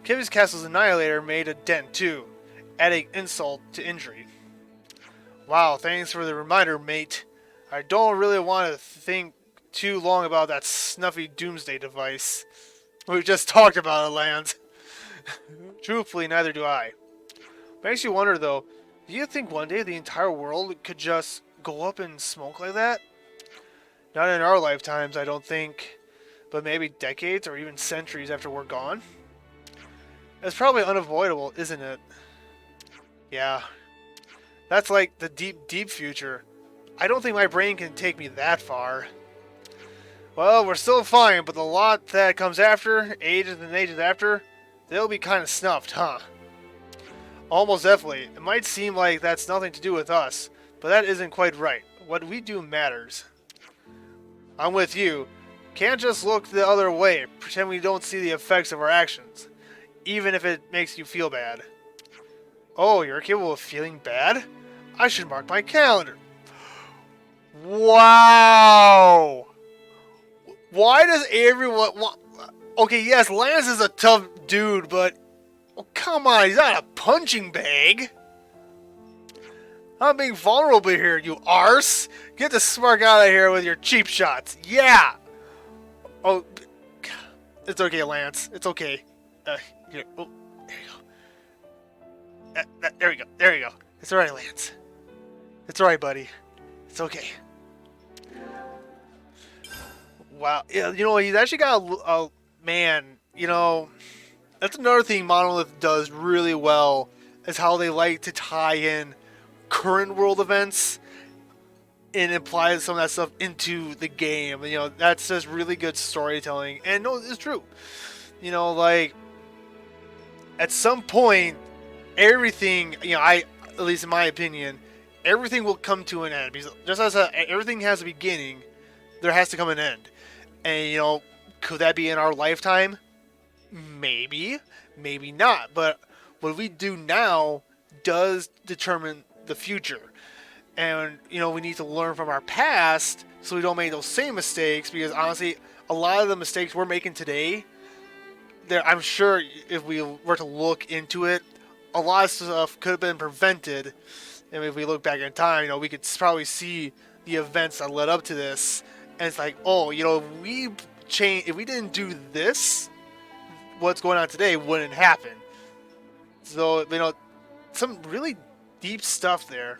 Kevy's Castle's Annihilator made a dent too, adding insult to injury. Wow, thanks for the reminder, mate. I don't really want to think too long about that snuffy doomsday device. We just talked about it, Lance. Truthfully, neither do I. Makes you wonder though, do you think one day the entire world could just go up in smoke like that? Not in our lifetimes, I don't think, but maybe decades or even centuries after we're gone? It's probably unavoidable, isn't it? Yeah. That's like the deep, deep future. I don't think my brain can take me that far. Well, we're still fine, but the lot that comes after, ages and ages after, they'll be kind of snuffed, huh? Almost definitely. It might seem like that's nothing to do with us, but that isn't quite right. What we do matters. I'm with you. Can't just look the other way, pretend we don't see the effects of our actions, even if it makes you feel bad. Oh, you're capable of feeling bad? I should mark my calendar. Wow! Why does everyone... Okay, yes, Lance is a tough dude, but... Oh, come on, he's not a punching bag. I'm being vulnerable here, you arse! Get the smirk out of here with your cheap shots. Yeah! Oh, it's okay, Lance. It's okay. Here. Oh, there you go. There we go. There you go. It's alright, Lance. It's alright, buddy. It's okay. Wow. Yeah, you know, he's actually got a man, you know, that's another thing Monolith does really well, is how they like to tie in current world events and apply some of that stuff into the game. You know, that's just really good storytelling. And no, it's true. You know, like, at some point, everything, you know, at least in my opinion, everything will come to an end. Because just as everything has a beginning, there has to come an end. And, you know, could that be in our lifetime? Maybe. Maybe not. But what we do now does determine the future. And, you know, we need to learn from our past so we don't make those same mistakes. Because, honestly, a lot of the mistakes we're making today, I'm sure if we were to look into it, a lot of stuff could have been prevented. And if we look back in time, you know, we could probably see the events that led up to this. And it's like, oh, you know, if we didn't do this, what's going on today wouldn't happen. So, you know, some really deep stuff there.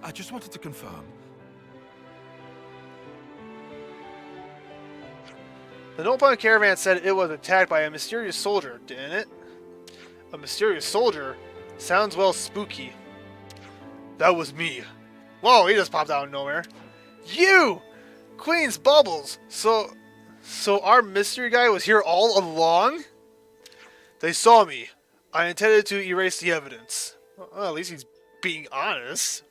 I just wanted to confirm. The Nopon caravan said it was attacked by a mysterious soldier, didn't it? A mysterious soldier? Sounds well spooky. That was me. Whoa, he just popped out of nowhere. You! Queen's Bubbles! So our mystery guy was here all along? They saw me. I intended to erase the evidence. Well, at least he's being honest.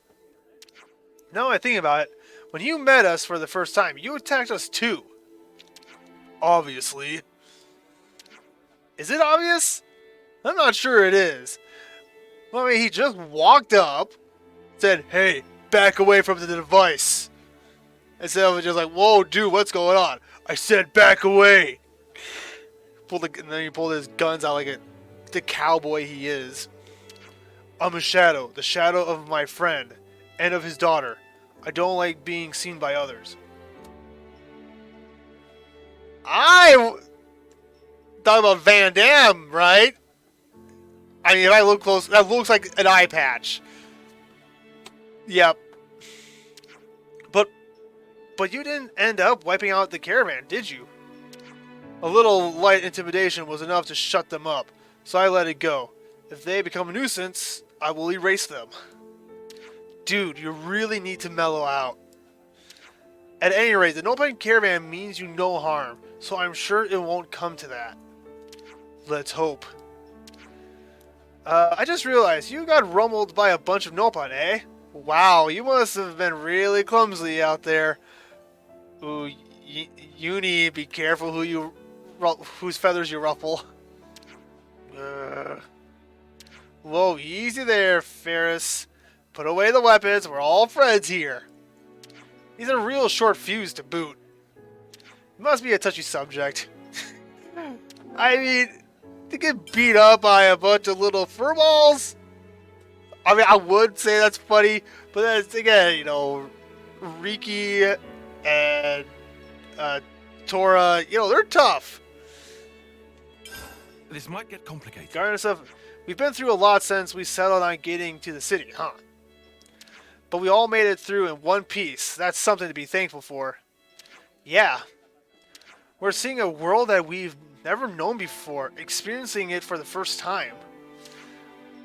Now I think about it, when you met us for the first time, you attacked us too. Obviously. Is it obvious? I'm not sure it is. Well, I mean, he just walked up, said, hey, back away from the device. Instead of just like, whoa, dude, what's going on? I said back away. And then he pulled his guns out like the cowboy he is. I'm a shadow, the shadow of my friend, and of his daughter. I don't like being seen by others. I thought about Van Damme, right? I mean, if I look close, that looks like an eye patch. Yep. But you didn't end up wiping out the caravan, did you? A little light intimidation was enough to shut them up, so I let it go. If they become a nuisance, I will erase them. Dude, you really need to mellow out. At any rate, the Nopon caravan means you no harm, so I'm sure it won't come to that. Let's hope. I just realized you got rumbled by a bunch of Nopon, eh? Wow, you must have been really clumsy out there. Ooh, you need to be careful whose feathers you ruffle. Whoa, easy there, Ferris. Put away the weapons, we're all friends here. He's a real short fuse to boot. It must be a touchy subject. I mean, to get beat up by a bunch of little furballs? I mean, I would say that's funny, but that's, again, you know, Riki and Tora, you know, they're tough. This might get complicated. Regardless of, we've been through a lot since we settled on getting to the city, huh? But we all made it through in one piece. That's something to be thankful for. Yeah. We're seeing a world that we've never known before, experiencing it for the first time.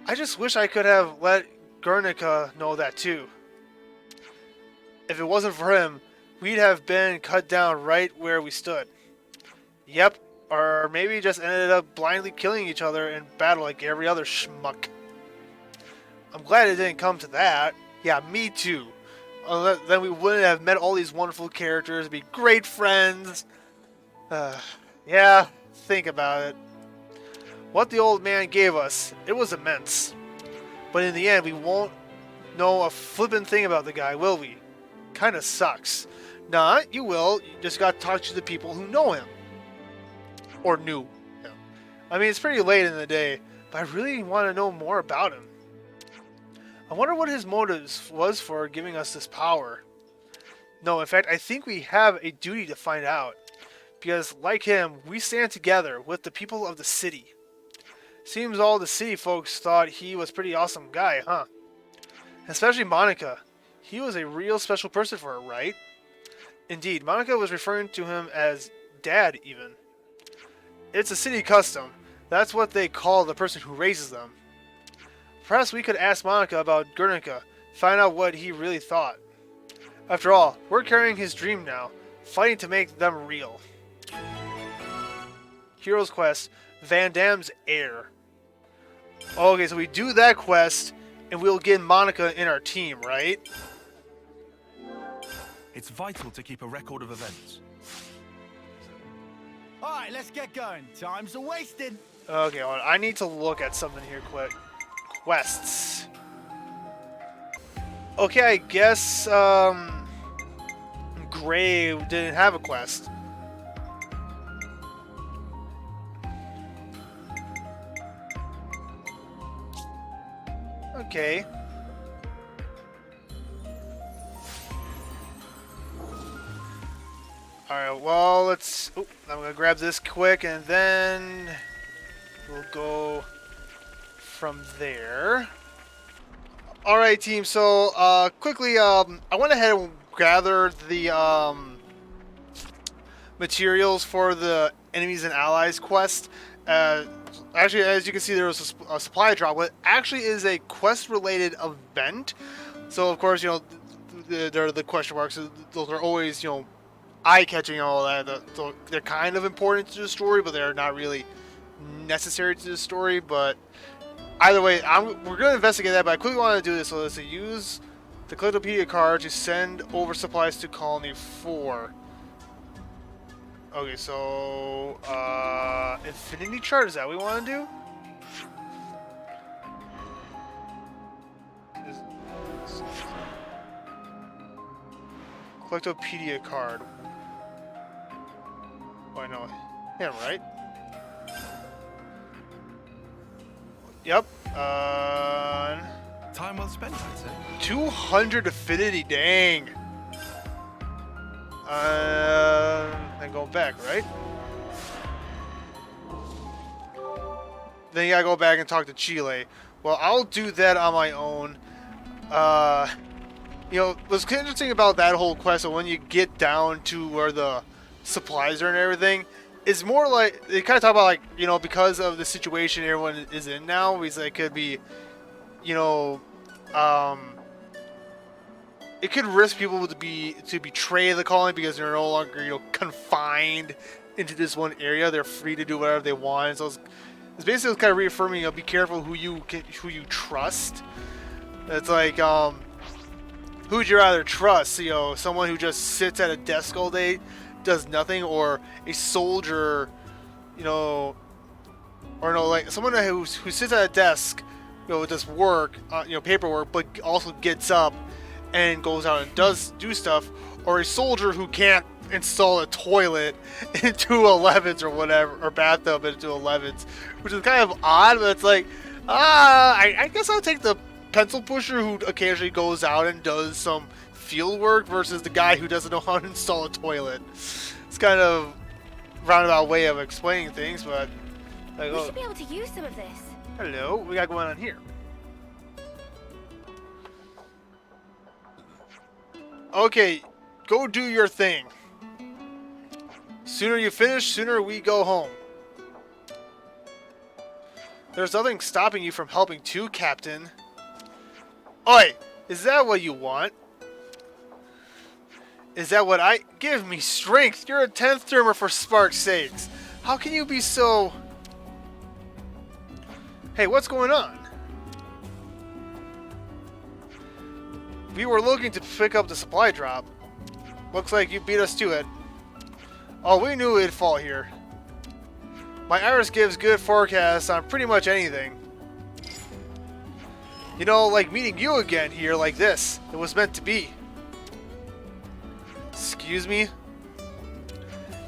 I just wish I could have let Guernica know that too. If it wasn't for him, we'd have been cut down right where we stood. Yep, or maybe just ended up blindly killing each other in battle like every other schmuck. I'm glad it didn't come to that. Yeah, me too. Then we wouldn't have met all these wonderful characters, be great friends. Yeah, think about it. What the old man gave us, it was immense. But in the end, we won't know a flippin' thing about the guy, will we? Kinda sucks. Nah, you will. You just gotta talk to the people who know him. Or knew him. I mean, it's pretty late in the day, but I really want to know more about him. I wonder what his motives was for giving us this power. No, in fact, I think we have a duty to find out. Because, like him, we stand together with the people of the city. Seems all the city folks thought he was a pretty awesome guy, huh? Especially Monica. He was a real special person for her, right? Indeed, Monica was referring to him as Dad, even. It's a city custom. That's what they call the person who raises them. Perhaps we could ask Monica about Guernica, find out what he really thought. After all, we're carrying his dream now, fighting to make them real. Hero's Quest, Van Damme's heir. Okay, so we do that quest, and we'll get Monica in our team, right? It's vital to keep a record of events. Alright, let's get going. Time's a wasted. Okay, hold on. I need to look at something here quick. Quests. Okay, I guess, Gray didn't have a quest. Okay. Alright, well, let's... Oh, I'm going to grab this quick, and then we'll go from there. Alright, team, so, quickly, I went ahead and gathered the, materials for the Enemies and Allies quest. Actually, as you can see, there was a supply drop. What actually is a quest-related event. So, of course, you know, there are the question marks. Those are always, you know, eye-catching and all that. So they're kind of important to the story, but they're not really necessary to the story. But either way, we're going to investigate that, but I quickly want to do this. So let's use the Collectopedia card to send over supplies to Colony 4. Okay, so Infinity Chart, is that what we want to do? Collectopedia card. Oh, I know him, right? Yep. Time well spent, I'd say. 200 affinity, dang. Then go back, right? Then you gotta go back and talk to Chile. Well, I'll do that on my own. You know, what's interesting about that whole quest, so when you get down to where the supplies are and everything, it's more like, they kind of talk about, like, you know, because of the situation everyone is in now, it's like, it could be, you know, it could risk people to betray the colony because they're no longer, you know, confined into this one area. They're free to do whatever they want. So it's basically kind of reaffirming, you know, be careful who you trust. It's like, who'd you rather trust? You know, someone who just sits at a desk all day, does nothing, or a soldier, you know, or no, like someone who sits at a desk, you know, does work, you know, paperwork, but also gets up and goes out and do stuff, or a soldier who can't install a toilet into 11s or whatever, or bathtub into 11s, which is kind of odd, but it's like, I guess I'll take the pencil pusher who occasionally goes out and does some field work versus the guy who doesn't know how to install a toilet. It's kind of a roundabout way of explaining things, but like, We should be able to use some of this. hello, what we got going on here? Okay, go do your thing. Sooner you finish, sooner we go home. There's nothing stopping you from helping too, Captain. Oi, is that what you want? Is that what I... Give me strength! You're a 10th termer for spark's sakes! How can you be so... Hey, what's going on? We were looking to pick up the supply drop. Looks like you beat us to it. Oh, we knew it'd fall here. My iris gives good forecasts on pretty much anything. You know, like meeting you again here like this. It was meant to be. Excuse me?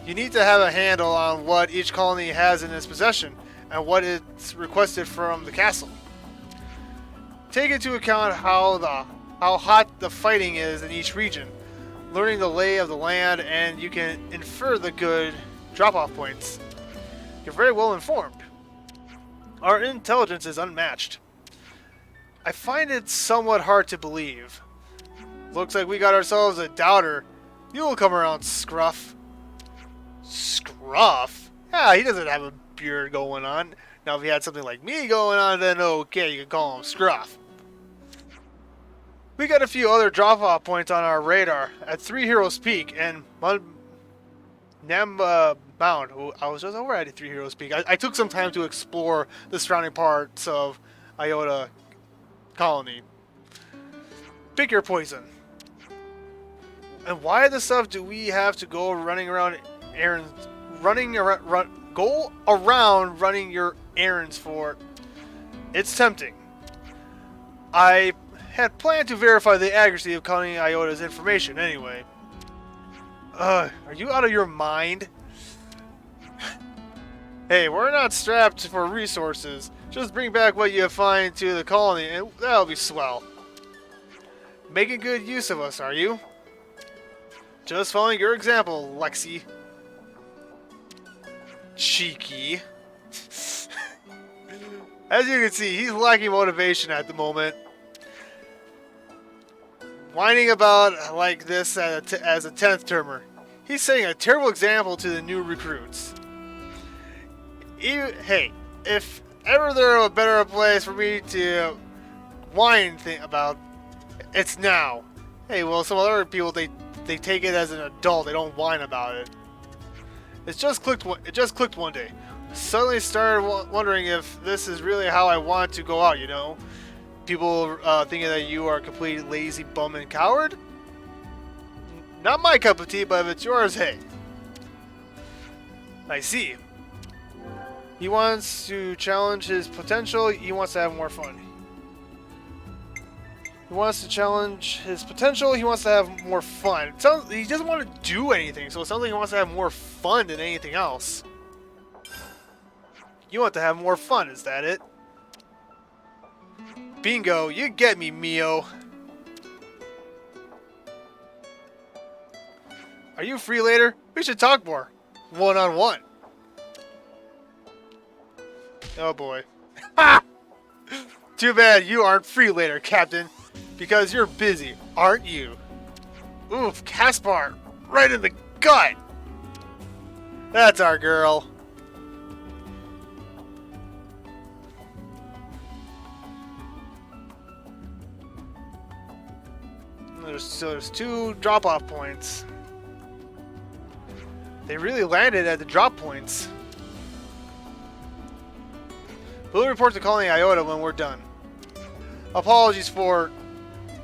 You need to have a handle on what each colony has in its possession and what it's requested from the castle. Take into account how hot the fighting is in each region, learning the lay of the land, and you can infer the good drop-off points. You're very well informed. Our intelligence is unmatched. I find it somewhat hard to believe. Looks like we got ourselves a doubter. You'll come around, Scruff. Scruff? Yeah, he doesn't have a beard going on. Now, if he had something like me going on, then okay, you can call him Scruff. We got a few other drop-off points on our radar at 3 Heroes Peak and Namba Mound. I was just over at 3 Heroes Peak. I took some time to explore the surrounding parts of Iota Colony. Pick your poison. And why the stuff do we have to go running around errands, go around running your errands for? It's tempting. I had planned to verify the accuracy of Colony Iota's information anyway. Are you out of your mind? Hey, we're not strapped for resources. Just bring back what you find to the colony and that'll be swell. Making good use of us, are you? Just following your example, Lexi. Cheeky. As you can see, he's lacking motivation at the moment. Whining about like this as a 10th termer. He's setting a terrible example to the new recruits. Hey, if ever there was a better place for me to whine about, it's now. Hey, well, some other people, they take it as an adult. They don't whine about it. It just clicked one day. Suddenly started wondering if this is really how I want to go out, you know? People thinking that you are a complete lazy bum and coward? Not my cup of tea, but if it's yours, hey. I see. He wants to challenge his potential. He wants to have more fun. He wants to challenge his potential. He wants to have more fun. He doesn't want to do anything, so it sounds like he wants to have more fun than anything else. You want to have more fun, is that it? Bingo, you get me, Mio. Are you free later? We should talk more. One-on-one. Oh boy. Ha! Too bad you aren't free later, Captain. Because you're busy, aren't you? Oof, Caspar. Right in the gut. That's our girl. There's 2 drop-off points. They really landed at the drop points. We'll report to Colony Iota when we're done. Apologies for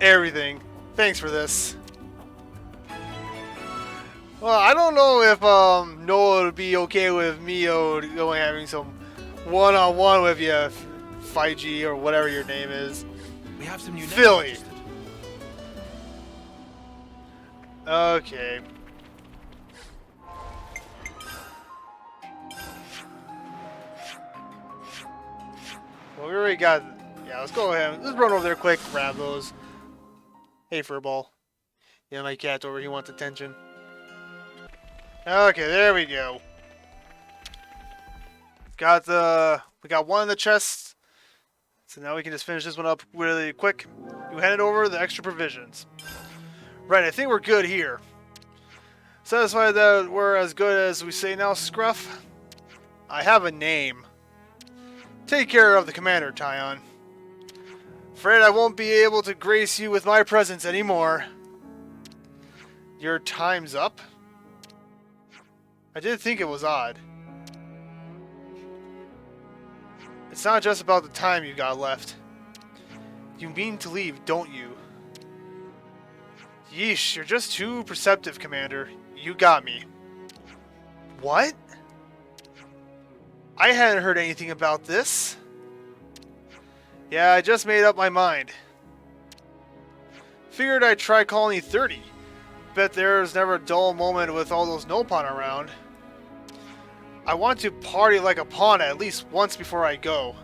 everything. Thanks for this. Well, I don't know if Noah would be okay with Mio going having some one-on-one with you, 5G or whatever your name is. We have some new Philly. Okay. Well, we already got... Yeah, let's go ahead. Let's run over there quick, grab those. Hey, Furball. Yeah, my cat's over. He wants attention. Okay, there we go. We got one in the chest. So now we can just finish this one up really quick. You handed over the extra provisions. Right, I think we're good here. Satisfied that we're as good as we say now, Scruff? I have a name. Take care of the commander, Tyon. Afraid I won't be able to grace you with my presence anymore. Your time's up? I did think it was odd. It's not just about the time you got left. You mean to leave, don't you? Yeesh, you're just too perceptive, Commander. You got me. What? I hadn't heard anything about this. Yeah, I just made up my mind. Figured I'd try Colony 30. Bet there's never a dull moment with all those Nopon around. I want to party like a pawn at least once before I go.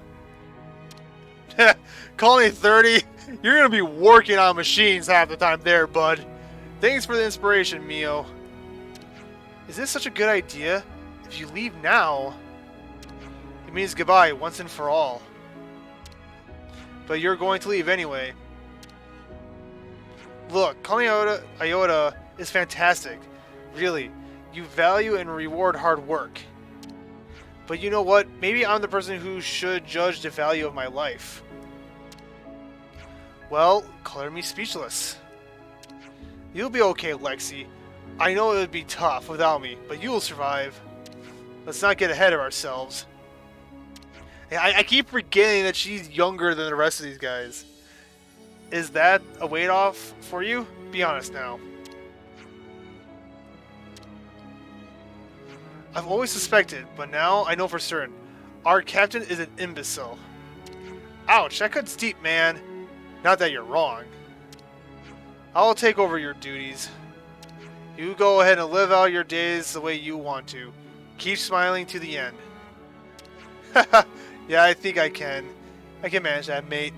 Colony 30, you're gonna be working on machines half the time there, bud. Thanks for the inspiration, Mio. Is this such a good idea? If you leave now, it means goodbye once and for all. But you're going to leave anyway. Look, Colony Iota is fantastic. Really, you value and reward hard work. But you know what? Maybe I'm the person who should judge the value of my life. Well, color me speechless. You'll be okay, Lexi. I know it would be tough without me, but you'll survive. Let's not get ahead of ourselves. I keep forgetting that she's younger than the rest of these guys. Is that a weight off for you? Be honest now. I've always suspected, but now I know for certain. Our captain is an imbecile. Ouch, that cuts deep, man. Not that you're wrong. I'll take over your duties. You go ahead and live out your days the way you want to. Keep smiling to the end. Yeah, I think I can. I can manage that, mate.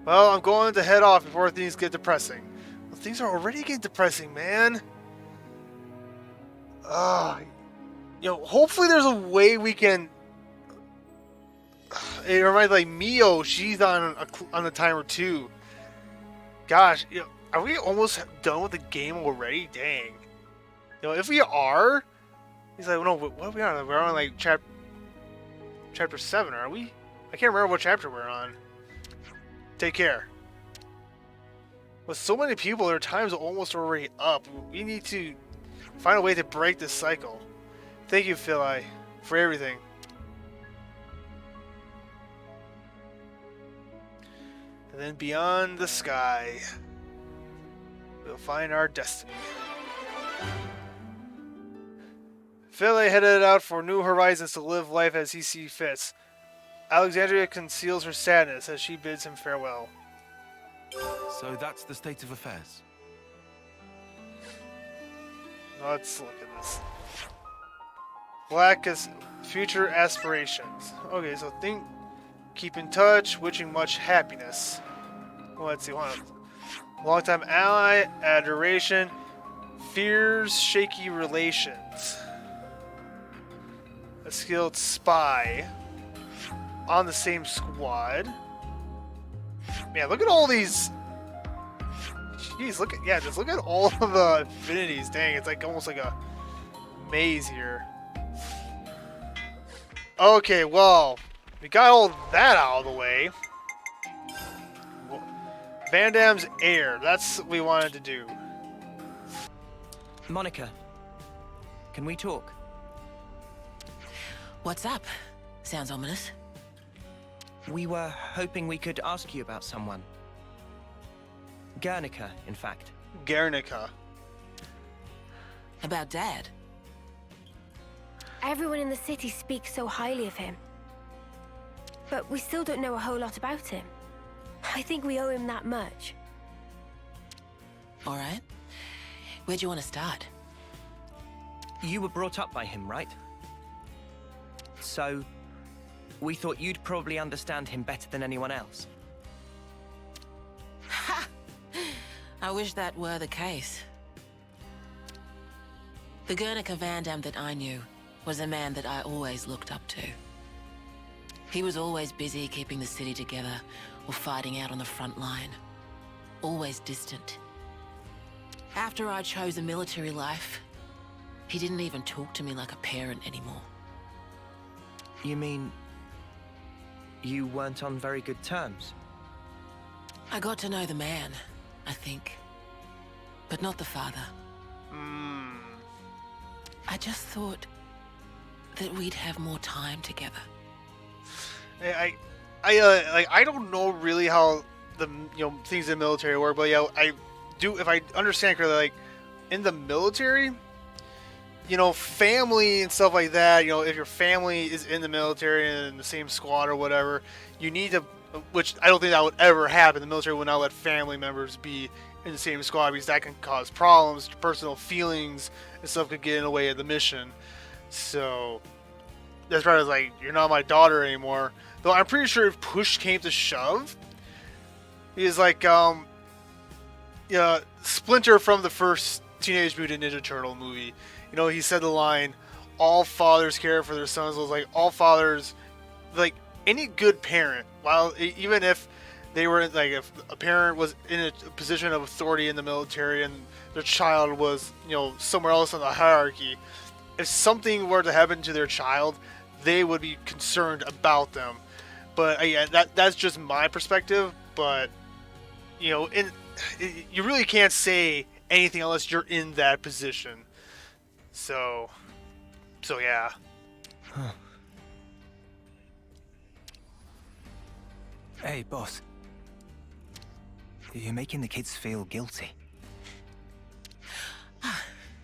Well, I'm going to head off before things get depressing. Well, things are already getting depressing, man. Hopefully there's a way we can... It reminds me, like, Mio, she's on the timer too. Gosh, are we almost done with the game already? Dang. If we are... He's like, no, what are we on? We're on, like, chapter 7, are we? I can't remember what chapter we're on. Take care. With so many people, their time's almost already up. We need to find a way to break this cycle. Thank you, Phili, for everything. And then beyond the sky, we'll find our destiny. Phili headed out for new horizons to live life as he sees fit. Alexandria conceals her sadness as she bids him farewell. So that's the state of affairs. Let's look at this. Black as future aspirations. Okay, so keep in touch, wishing much happiness. Well, let's see, longtime ally, adoration, fears, shaky relations. A skilled spy. On the same squad. Man, look at all these. Jeez, just look at all of the affinities. Dang, it's like almost like a maze here. Okay, well, we got all that out of the way. Van Damme's heir. That's what we wanted to do. Monica, can we talk? What's up? Sounds ominous. We were hoping we could ask you about someone. Guernica, in fact. Guernica. About Dad? Everyone in the city speaks so highly of him. But we still don't know a whole lot about him. I think we owe him that much. All right. Where'd you want to start? You were brought up by him, right? So, we thought you'd probably understand him better than anyone else. Ha! I wish that were the case. The Guernica Van Damme that I knew was a man that I always looked up to. He was always busy keeping the city together or fighting out on the front line. Always distant. After I chose a military life, he didn't even talk to me like a parent anymore. You mean... you weren't on very good terms? I got to know the man, I think. But not the father. I just thought that we'd have more time together. I don't know really how the things in the military work, but yeah, I do, if I understand correctly, like in the military, family and stuff like that, if your family is in the military and in the same squad or whatever, you need to, which I don't think that would ever happen. The military would not let family members be in the same squad because that can cause problems. Personal feelings and stuff could get in the way of the mission. So That's right. I was like, "You're not my daughter anymore." Though I'm pretty sure if push came to shove, he's like, yeah, Splinter from the first Teenage Mutant Ninja Turtle movie. You know, he said the line, "All fathers care for their sons." It was like all fathers, like any good parent, while even if they were like if a parent was in a position of authority in the military and their child was somewhere else in the hierarchy, if something were to happen to their child, they would be concerned about them. But yeah, that's just my perspective. But you really can't say anything unless you're in that position. So yeah. Huh. Hey, boss. You're making the kids feel guilty.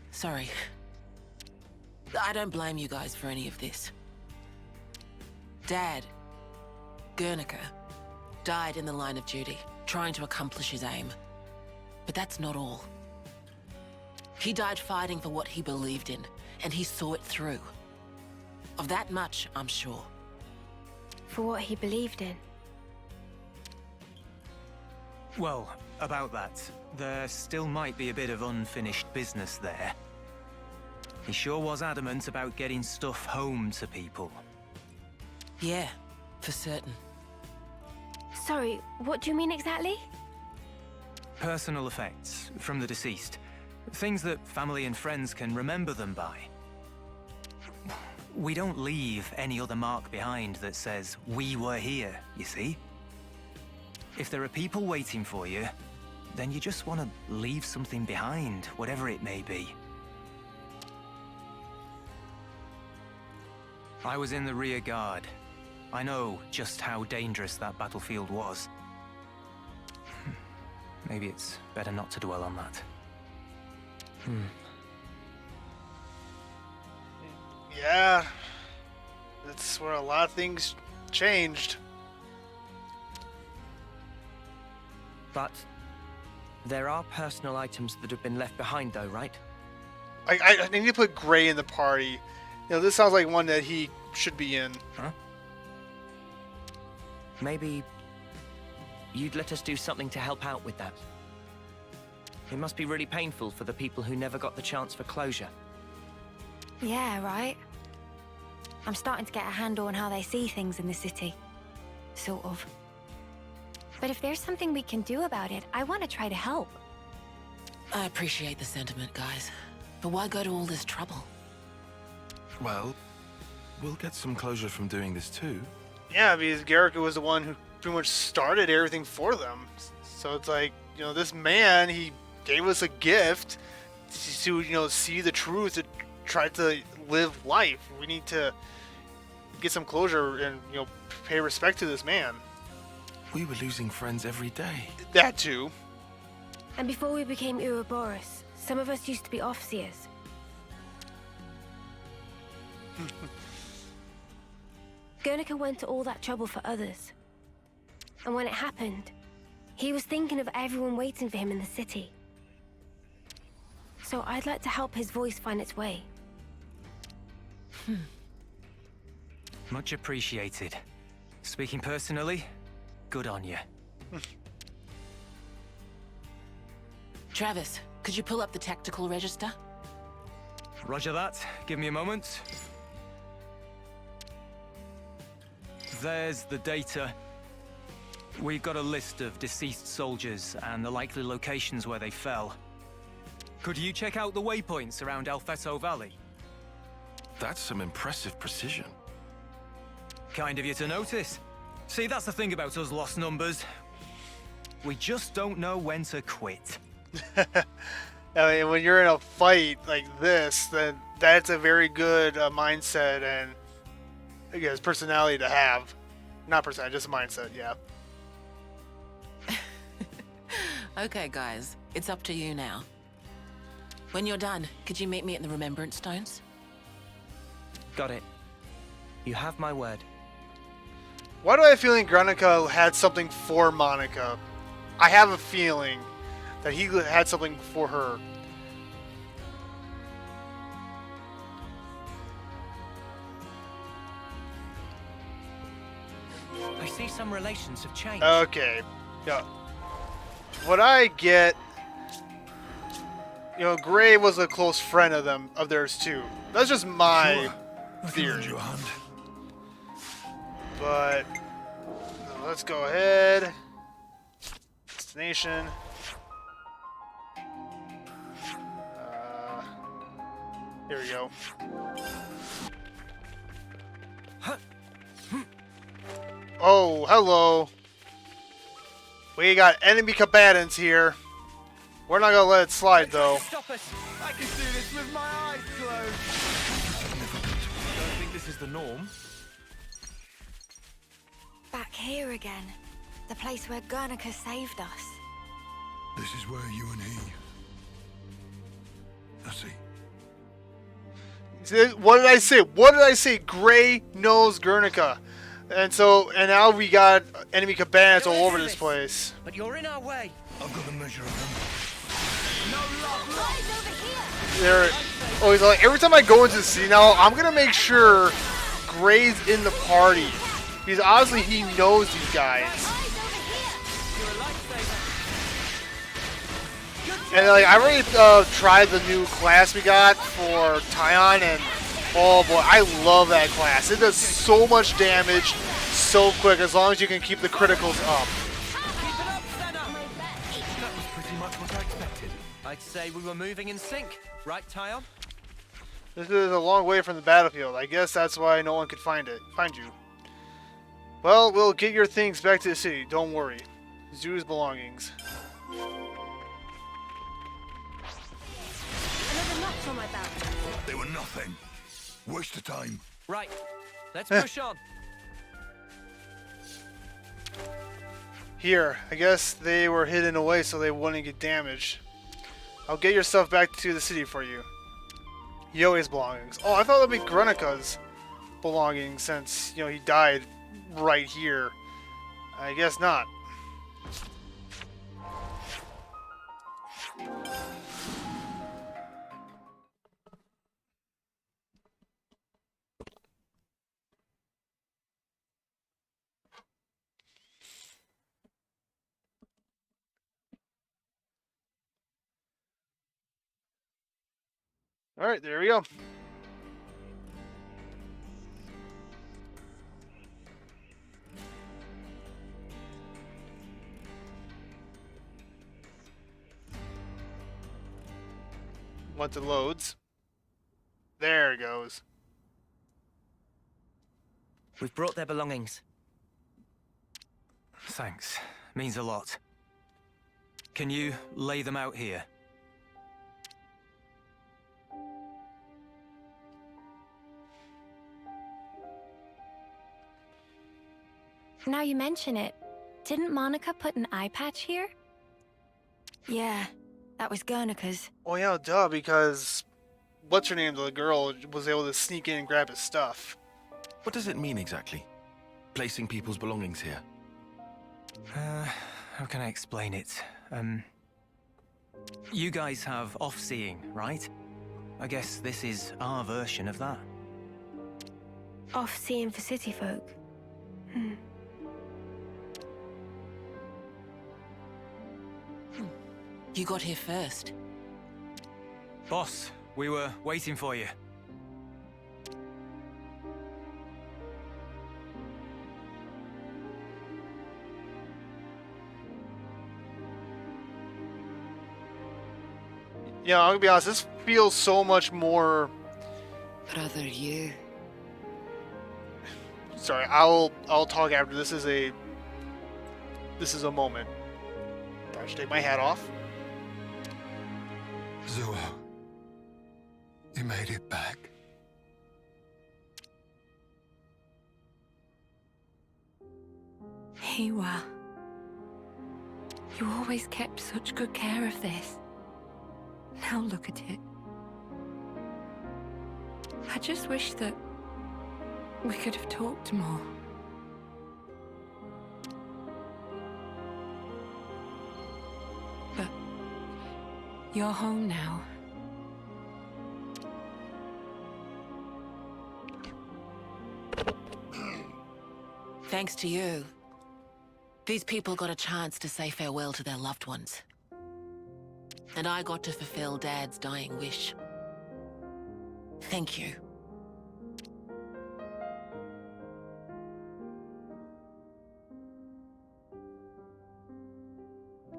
Sorry. I don't blame you guys for any of this. Dad, Guernica, died in the line of duty, trying to accomplish his aim. But that's not all. He died fighting for what he believed in, and he saw it through. Of that much, I'm sure. For what he believed in. Well, about that, there still might be a bit of unfinished business there. He sure was adamant about getting stuff home to people. Yeah, for certain. Sorry, what do you mean exactly? Personal effects from the deceased. Things that family and friends can remember them by. We don't leave any other mark behind that says, "We were here," you see? If there are people waiting for you, then you just want to leave something behind, whatever it may be. I was in the rear guard. I know just how dangerous that battlefield was. Maybe it's better not to dwell on that. Yeah, that's where a lot of things changed. But there are personal items that have been left behind, though, right? I need to put Gray in the party. This sounds like one that he should be in. Huh? Maybe you'd let us do something to help out with that. It must be really painful for the people who never got the chance for closure. Yeah, right. I'm starting to get a handle on how they see things in the city. Sort of. But if there's something we can do about it, I want to try to help. I appreciate the sentiment, guys. But why go to all this trouble? Well, we'll get some closure from doing this too. Yeah, because Garrick was the one who pretty much started everything for them. So it's like, this man, he gave us a gift to, see the truth and try to live life. We need to get some closure and, pay respect to this man. We were losing friends every day. That too. And before we became Ouroboros, some of us used to be Offseers. Guernica went to all that trouble for others. And when it happened, he was thinking of everyone waiting for him in the city. So I'd like to help his voice find its way. Much appreciated. Speaking personally, good on you. Travis, could you pull up the tactical register? Roger that. Give me a moment. There's the data. We've got a list of deceased soldiers and the likely locations where they fell. Could you check out the waypoints around Alfeto Valley? That's some impressive precision. Kind of you to notice. See, that's the thing about us lost numbers. We just don't know when to quit. I mean, when you're in a fight like this, then that's a very good mindset and, I guess, personality to have. Not personality, just a mindset, yeah. Okay, guys, it's up to you now. When you're done, could you meet me at the Remembrance Stones? Got it. You have my word. Why do I have a feeling Granica had something for Monica? I have a feeling that he had something for her. see some relations have changed. Okay. Yeah. What I get, you know, Gray was a close friend of theirs too. That's just my theory. Your hand. But let's go ahead. Destination. Here we go. Oh, hello. We got enemy combatants here. We're not gonna let it slide though. Stop us! I can do this with my eyes closed. I don't think this is the norm. Back here again. The place where Guernica saved us. This is where you and he... I see. What did I say? What did I say? Gray knows Guernica. And now we got enemy combatants all over this place. But you're in our way. I've got a measure of them. He's like, every time I go into the city now, I'm gonna make sure Gray's in the party. Because obviously he knows these guys. And like, I already tried the new class we got for Tyon, and oh boy, I love that class. It does so much damage so quick as long as you can keep the criticals up. Keep it up, Senna. That was pretty much what I expected. I'd say we were moving in sync, right, Tyon? This is a long way from the battlefield. I guess that's why no one could find you. Well, we'll get your things back to the city. Don't worry. Zoo's belongings. Another notch on my belt. They were nothing. Waste of time. Right. Let's push on. Here, I guess they were hidden away so they wouldn't get damaged. I'll get your stuff back to the city for you. Yoe's belongings. Oh, I thought that'd be Grunica's belongings since, you know, he died right here. I guess not. Alright, there we go. Once it loads. There it goes. We've brought their belongings. Thanks. Means a lot. Can you lay them out here? Now you mention it, didn't Monica put an eye patch here? Yeah, that was Guernica's. Oh yeah, duh, because what's her name, the girl, was able to sneak in and grab his stuff. What does it mean exactly? Placing people's belongings here? How can I explain it? You guys have off-seeing, right? I guess this is our version of that. Off-seeing for city folk. You got here first. Boss, we were waiting for you. Yeah, I'm gonna be honest, this feels so much more... Brother, you. Sorry, I'll talk after. This is a moment. I should take my hat off. Zoa. You made it back. Hiwa. You always kept such good care of this. Now look at it. I just wish that we could have talked more. But you're home now. Thanks to you, These people got a chance to say farewell to their loved ones. And I got to fulfill Dad's dying wish. Thank you.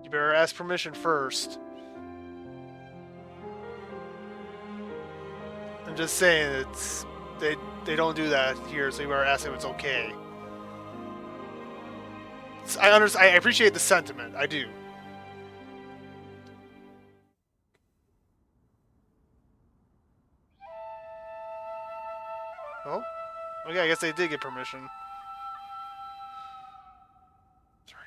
You better ask permission first. I'm just saying, it's they don't do that here, so you better ask if it's okay. I appreciate the sentiment. I do. Oh, okay. I guess they did get permission. Sorry.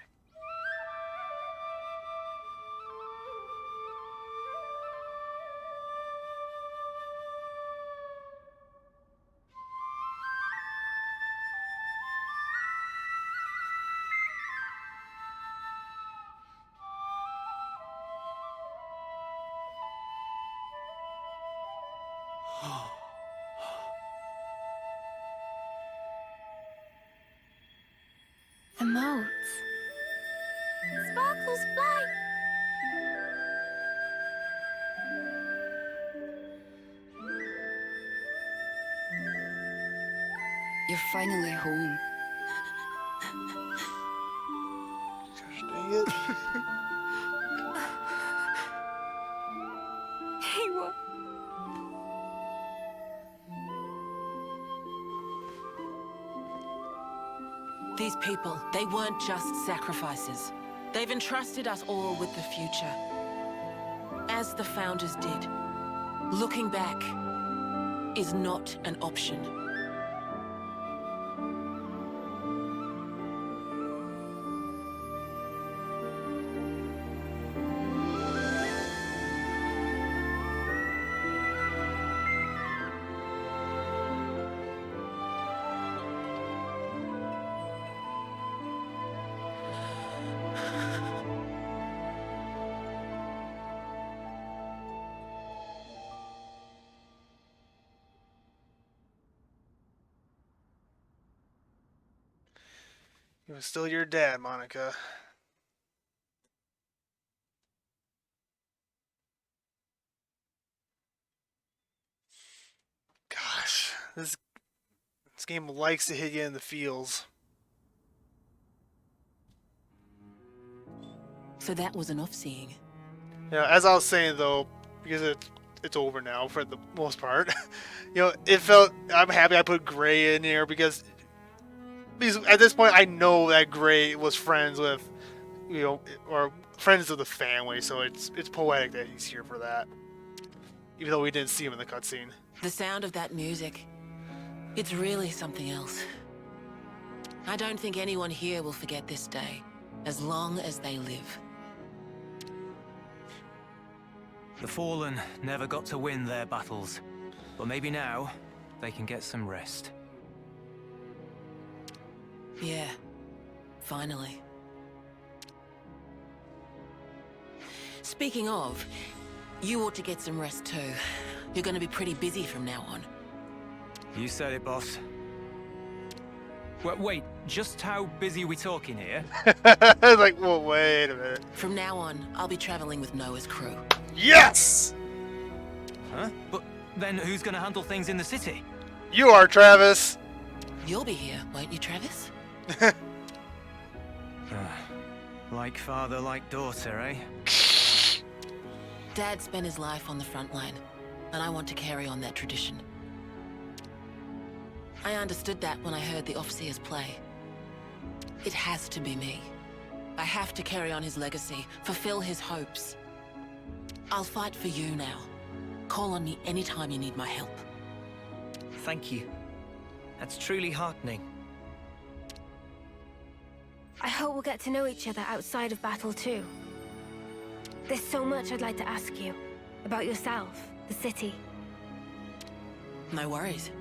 The motes. Sparkles fly! You're finally home. Gosh dang it. Hey, what? These people, they weren't just sacrifices. They've entrusted us all with the future. As the Founders did. Looking back is not an option. He was still your dad, Monica. Gosh, this game likes to hit you in the feels. So that was an off-seeing. Yeah, as I was saying though, because it's over now for the most part. It felt. I'm happy I put Gray in here because at this point I know that Gray was friends with, or friends of the family, so it's poetic that he's here for that. Even though we didn't see him in the cutscene. The sound of that music, it's really something else. I don't think anyone here will forget this day, as long as they live. The Fallen never got to win their battles, but maybe now they can get some rest. Yeah, finally. Speaking of, you ought to get some rest too. You're gonna be pretty busy from now on. You said it, boss. Wait, just how busy are we talking here? Like, well, wait a minute. From now on, I'll be traveling with Noah's crew. Yes! Huh? But then who's gonna handle things in the city? You are, Travis! You'll be here, won't you, Travis? Like father, like daughter, eh? Dad spent his life on the front line, and I want to carry on that tradition. I understood that when I heard the Offseers play. It has to be me. I have to carry on his legacy, fulfill his hopes. I'll fight for you now. Call on me anytime you need my help. Thank you. That's truly heartening. I hope we'll get to know each other outside of battle too. There's so much I'd like to ask you. About yourself, the city. No worries.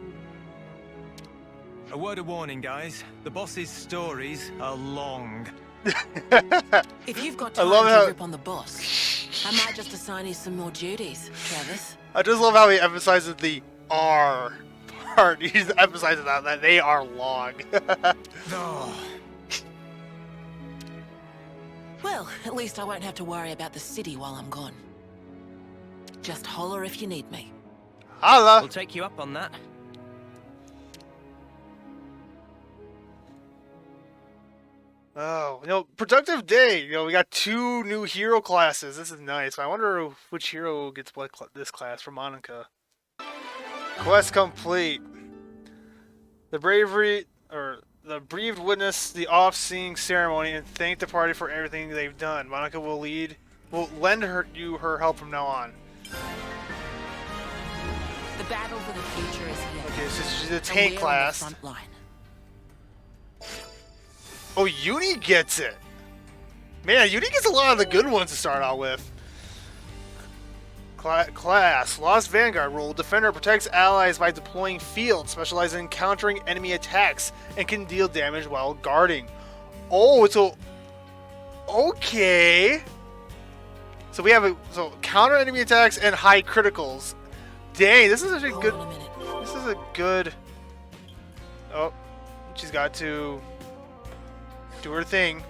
A word of warning, guys. The boss's stories are long. If you've got I time love to how- rip on the boss, I might just assign you some more duties, Travis. I just love how he emphasizes the R part. He's emphasizing that they are long. Oh. Well, at least I won't have to worry about the city while I'm gone. Just holler if you need me. Holla! We'll take you up on that. Oh, productive day. We got 2 new hero classes. This is nice. I wonder which hero gets what this class for Monica. Quest complete. The bereaved witness the off-seeing ceremony and thank the party for everything they've done. Monica will lend you her help from now on. The battle for the future is here. Okay, so she's a tank class. Front line. Oh, Uni gets it. Man, Uni gets a lot of the good ones to start out with. Class. Lost Vanguard role. Defender protects allies by deploying field. Specializes in countering enemy attacks and can deal damage while guarding. Oh, so... Okay. So we have counter enemy attacks and high criticals. Dang, this is a good... This is a good... Oh, she's got to do her thing.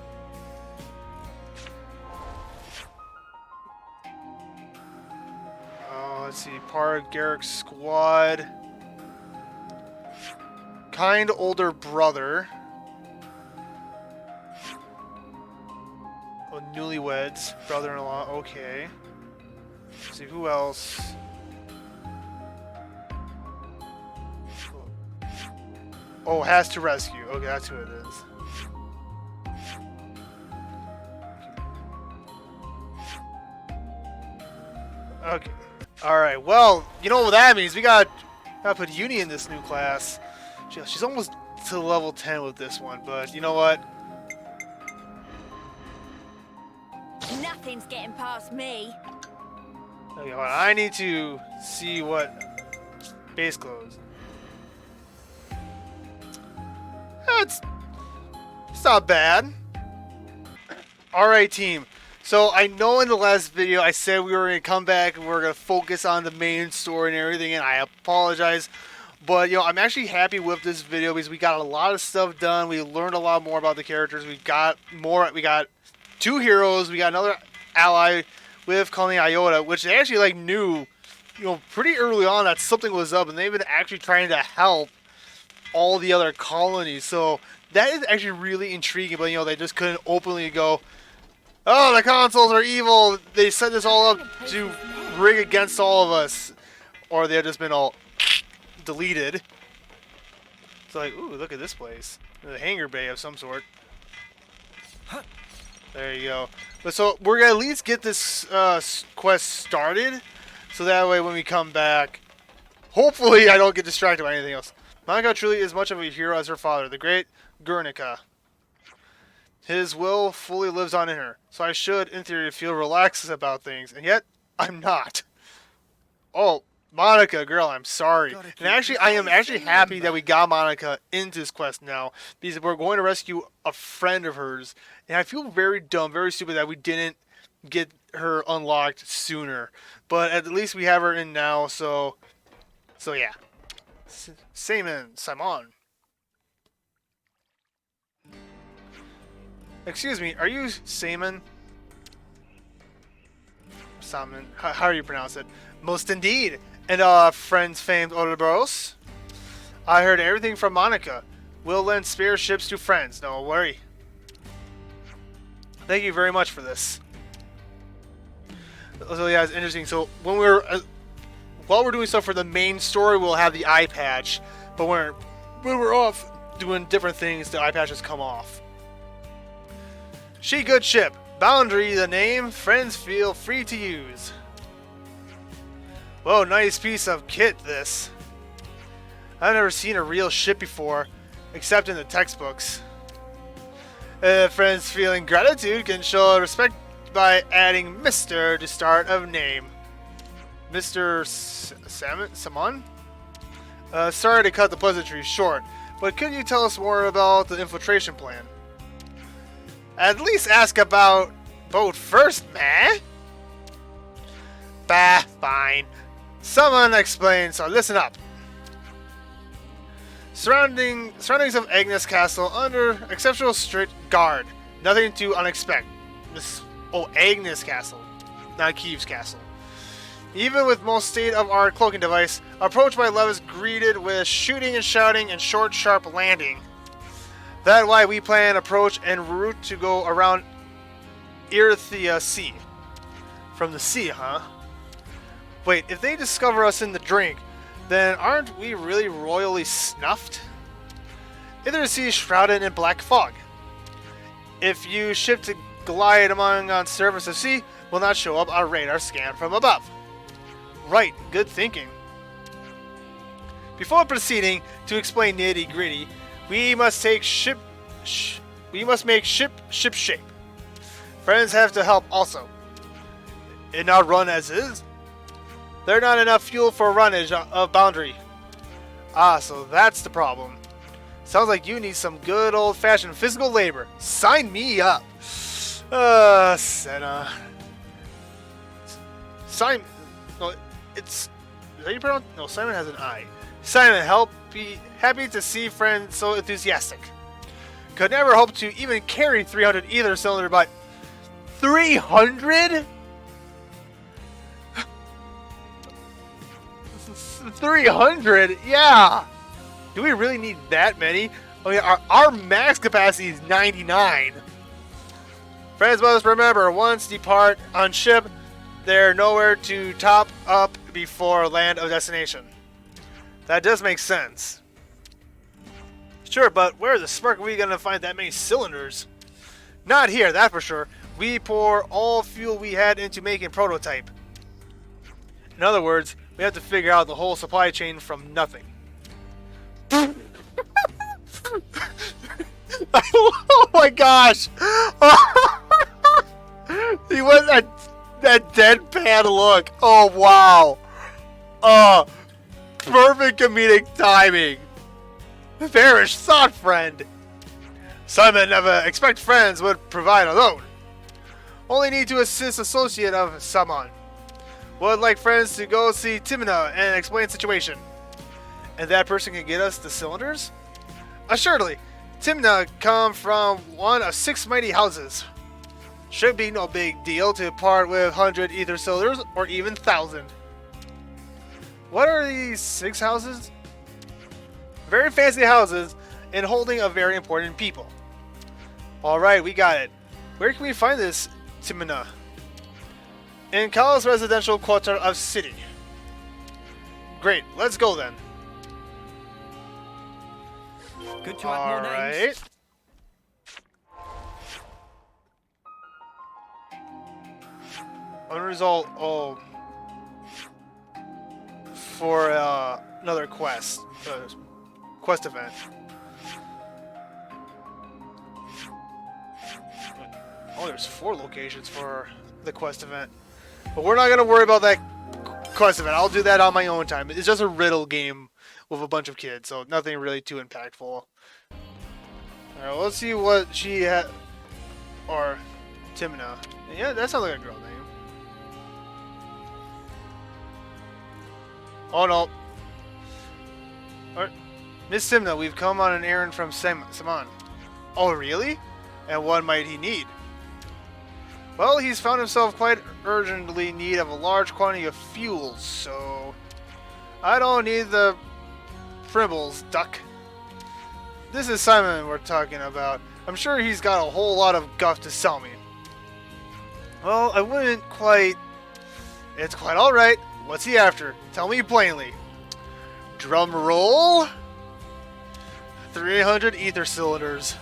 Let's see, part of Garrick's squad. Kind older brother. Oh, newlyweds, brother-in-law, okay. Let's see, who else? Oh, has to rescue. Okay, that's who it is. Okay. Alright, well, you know what that means. We gotta put Uni in this new class. She's almost to level 10 with this one, but you know what? Nothing's getting past me. Okay, hold on. I need to see what base clothes. It's not bad. Alright, team. So I know in the last video I said we were going to come back and we are going to focus on the main story and everything, and I apologize. But, I'm actually happy with this video because we got a lot of stuff done. We learned a lot more about the characters. We got 2 heroes. We got another ally with Colony Iota, which they actually knew, pretty early on that something was up, and they've been actually trying to help all the other colonies. So that is actually really intriguing, but, they just couldn't openly go, oh, the consoles are evil. They set this all up to rig against all of us. Or they've just been all deleted. It's like, ooh, look at this place. A hangar bay of some sort. There you go. But so we're going to at least get this quest started. So that way when we come back, hopefully I don't get distracted by anything else. Monica truly is much of a hero as her father, the great Guernica. His will fully lives on in her, so I should, in theory, feel relaxed about things, and yet, I'm not. Oh, Monica, girl, I'm sorry. And actually, I am actually happy that we got Monica into this quest now, because we're going to rescue a friend of hers, and I feel very dumb, very stupid that we didn't get her unlocked sooner. But at least we have her in now, so yeah. Simon. Excuse me, are you Simon? Salmon. How do you pronounce it? Most indeed. And friends famed Ouroboros. I heard everything from Monica. We'll lend spare ships to friends, don't worry. Thank you very much for this. So yeah, it's interesting. So when while we're doing stuff for the main story, we'll have the eye patch. But when we're off doing different things, the eye patches come off. She good ship. Boundary the name. Friends feel free to use. Whoa, nice piece of kit this. I've never seen a real ship before, except in the textbooks. Friends feeling gratitude can show respect by adding Mr. to start of name. Mr. Samon? Sorry to cut the pleasantries short, but could you tell us more about the infiltration plan? At least ask about boat first, man. Bah, fine. Someone explain, so listen up. Surroundings of Agnes Castle under exceptional strict guard. Nothing too unexpected. Agnes Castle, not Kiev's Castle. Even with most state-of-art cloaking device, approach by Lev is greeted with shooting and shouting and short, sharp landing. That's why we plan approach and route to go around Irithia Sea. From the sea, huh? Wait, if they discover us in the drink, then aren't we really royally snuffed? Ither Sea is shrouded in black fog. If you ship to glide among on surface of sea, will not show up on radar scan from above. Right, good thinking. Before proceeding to explain nitty gritty, we must make ship shape. Friends have to help also. It not run as is. There not enough fuel for runnage of boundary. Ah, so that's the problem. Sounds like you need some good old-fashioned physical labor. Sign me up. Senna. Simon. No, it's. Is that you pronounce? No, Simon has an I. Simon, happy to see friends so enthusiastic. Could never hope to even carry 300 either cylinder, but 300? 300? Yeah. Do we really need that many? Oh yeah, our max capacity is 99. Friends must remember, once depart on ship, they're nowhere to top up before land of destination. That does make sense. Sure, but where the spark are we gonna find that many cylinders? Not here, that for sure. We pour all fuel we had into making prototype. In other words, we have to figure out the whole supply chain from nothing. Oh my gosh! He went that deadpan look. Oh wow! Perfect comedic timing. Perish thought friend. Simon never expect friends would provide alone. Only need to assist associate of someone. Would like friends to go see Timna and explain situation. And that person can get us the cylinders? Assuredly, Timna come from one of 6 mighty houses. Should be no big deal to part with 100 ether cylinders or even 1,000. What are these 6 houses? Very fancy houses and holding a very important people. Alright, we got it. Where can we find this Timna? In Kala's residential quarter of city. Great, let's go then. Good to have more names. Unresolved. Oh, for another quest event. Oh, there's 4 locations for the quest event, but we're not gonna worry about that quest event. I'll do that on my own time. It's just a riddle game with a bunch of kids, so nothing really too impactful. Alright, let's see what she had. Or Timna. Yeah, that sounds like a girl name. Oh no. Alright. Miss Timna, we've come on an errand from Saman. Oh really? And what might he need? Well, he's found himself quite urgently in need of a large quantity of fuel, so I don't need the Primbles, duck. This is Simon we're talking about. I'm sure he's got a whole lot of guff to sell me. Well, I wouldn't quite... It's quite alright. What's he after? Tell me plainly. Drum roll. 300 ether cylinders.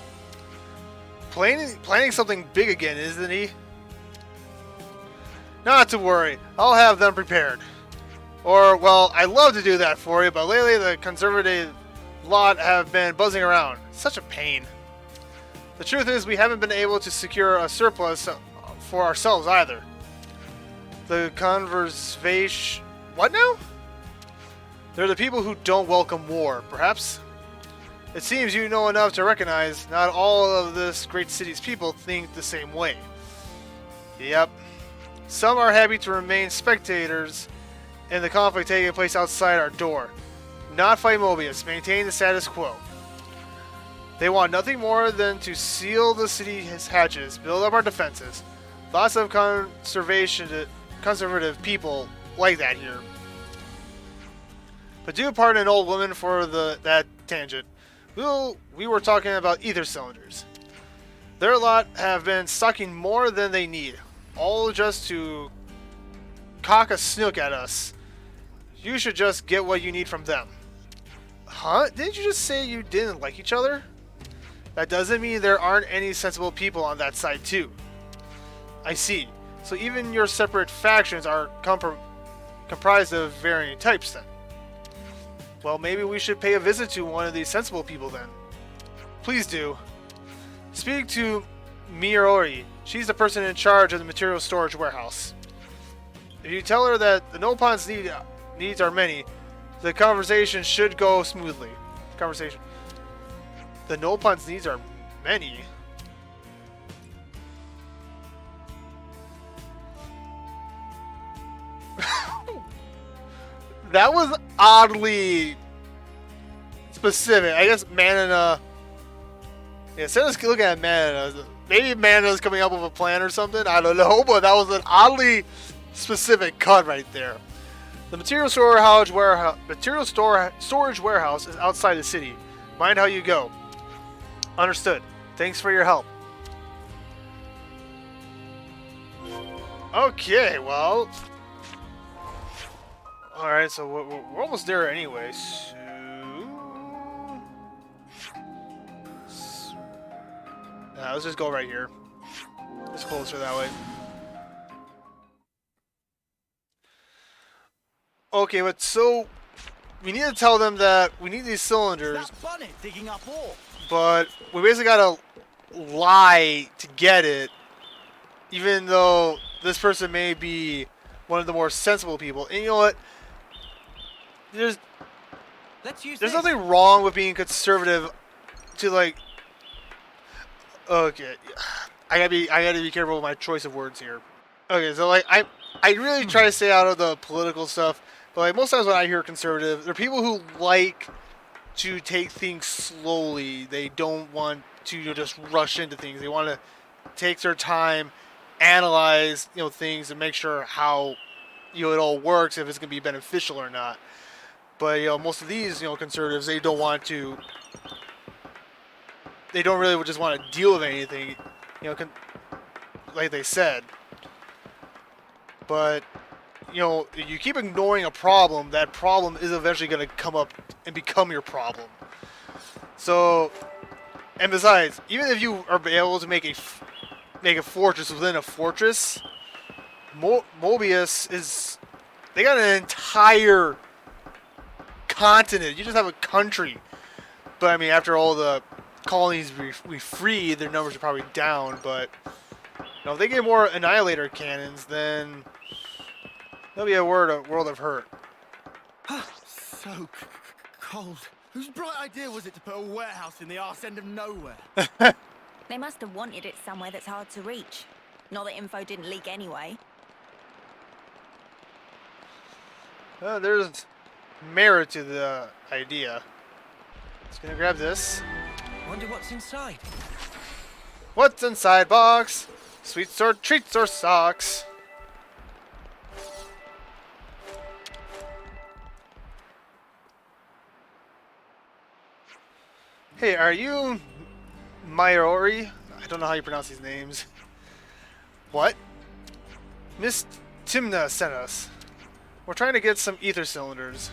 Planning something big again, isn't he? Not to worry. I'll have them prepared. Or, well, I'd love to do that for you, but lately the conservative lot have been buzzing around. Such a pain. The truth is, we haven't been able to secure a surplus for ourselves either. The conversation... What now? They're the people who don't welcome war, perhaps? It seems you know enough to recognize not all of this great city's people think the same way. Yep. Some are happy to remain spectators in the conflict taking place outside our door. Not fight Mobius, maintain the status quo. They want nothing more than to seal the city's hatches, build up our defenses. Lots of conservative people like that here. But do pardon an old woman for that tangent. We were talking about ether cylinders. Their lot have been sucking more than they need, all just to cock a snook at us. You should just get what you need from them. Huh? Didn't you just say you didn't like each other? That doesn't mean there aren't any sensible people on that side too. I see. So even your separate factions are comprised of varying types then. Well, maybe we should pay a visit to one of these sensible people then. Please do. Speak to Miori. She's the person in charge of the material storage warehouse. If you tell her that the Nopon's needs are many, the conversation should go smoothly. The Nopon's needs are many? That was oddly specific. I guess Manana. Yeah, instead of looking at Manana, maybe Manana's coming up with a plan or something. I don't know, but that was an oddly specific cut right there. The material storage warehouse is outside the city. Mind how you go. Understood. Thanks for your help. Okay, well. Alright, so we're almost there anyway. Let's just go right here. It's closer that way. Okay, but so we need to tell them that we need these cylinders. Digging up ore. But we basically gotta lie to get it, even though this person may be one of the more sensible people. And you know what? There's nothing wrong with being conservative to like. Okay, I gotta be careful with my choice of words here. Okay, so like I really try to stay out of the political stuff, but like most times when I hear conservative, there are people who like to take things slowly. They don't want to just rush into things. They want to take their time, analyze things, and make sure how it all works, if it's gonna be beneficial or not. But most of these conservatives, they don't want to. They don't really just want to deal with anything, like they said. But you keep ignoring a problem, that problem is eventually going to come up and become your problem. So, and besides, even if you are able to make a fortress within a fortress, Mobius is. They got an entire continent. You just have a country. But I mean, after all the colonies we free, their numbers are probably down. But if they get more annihilator cannons, then there'll be a world of hurt. So cold. Whose bright idea was it to put a warehouse in the arse end of nowhere? They must have wanted it somewhere that's hard to reach. Not that info didn't leak anyway. There's merit to the idea. Just gonna grab this. Wonder what's inside. What's inside box? Sweets or treats or socks? Hey, are you Miori? I don't know how you pronounce these names. What? Miss Timna sent us. We're trying to get some ether cylinders.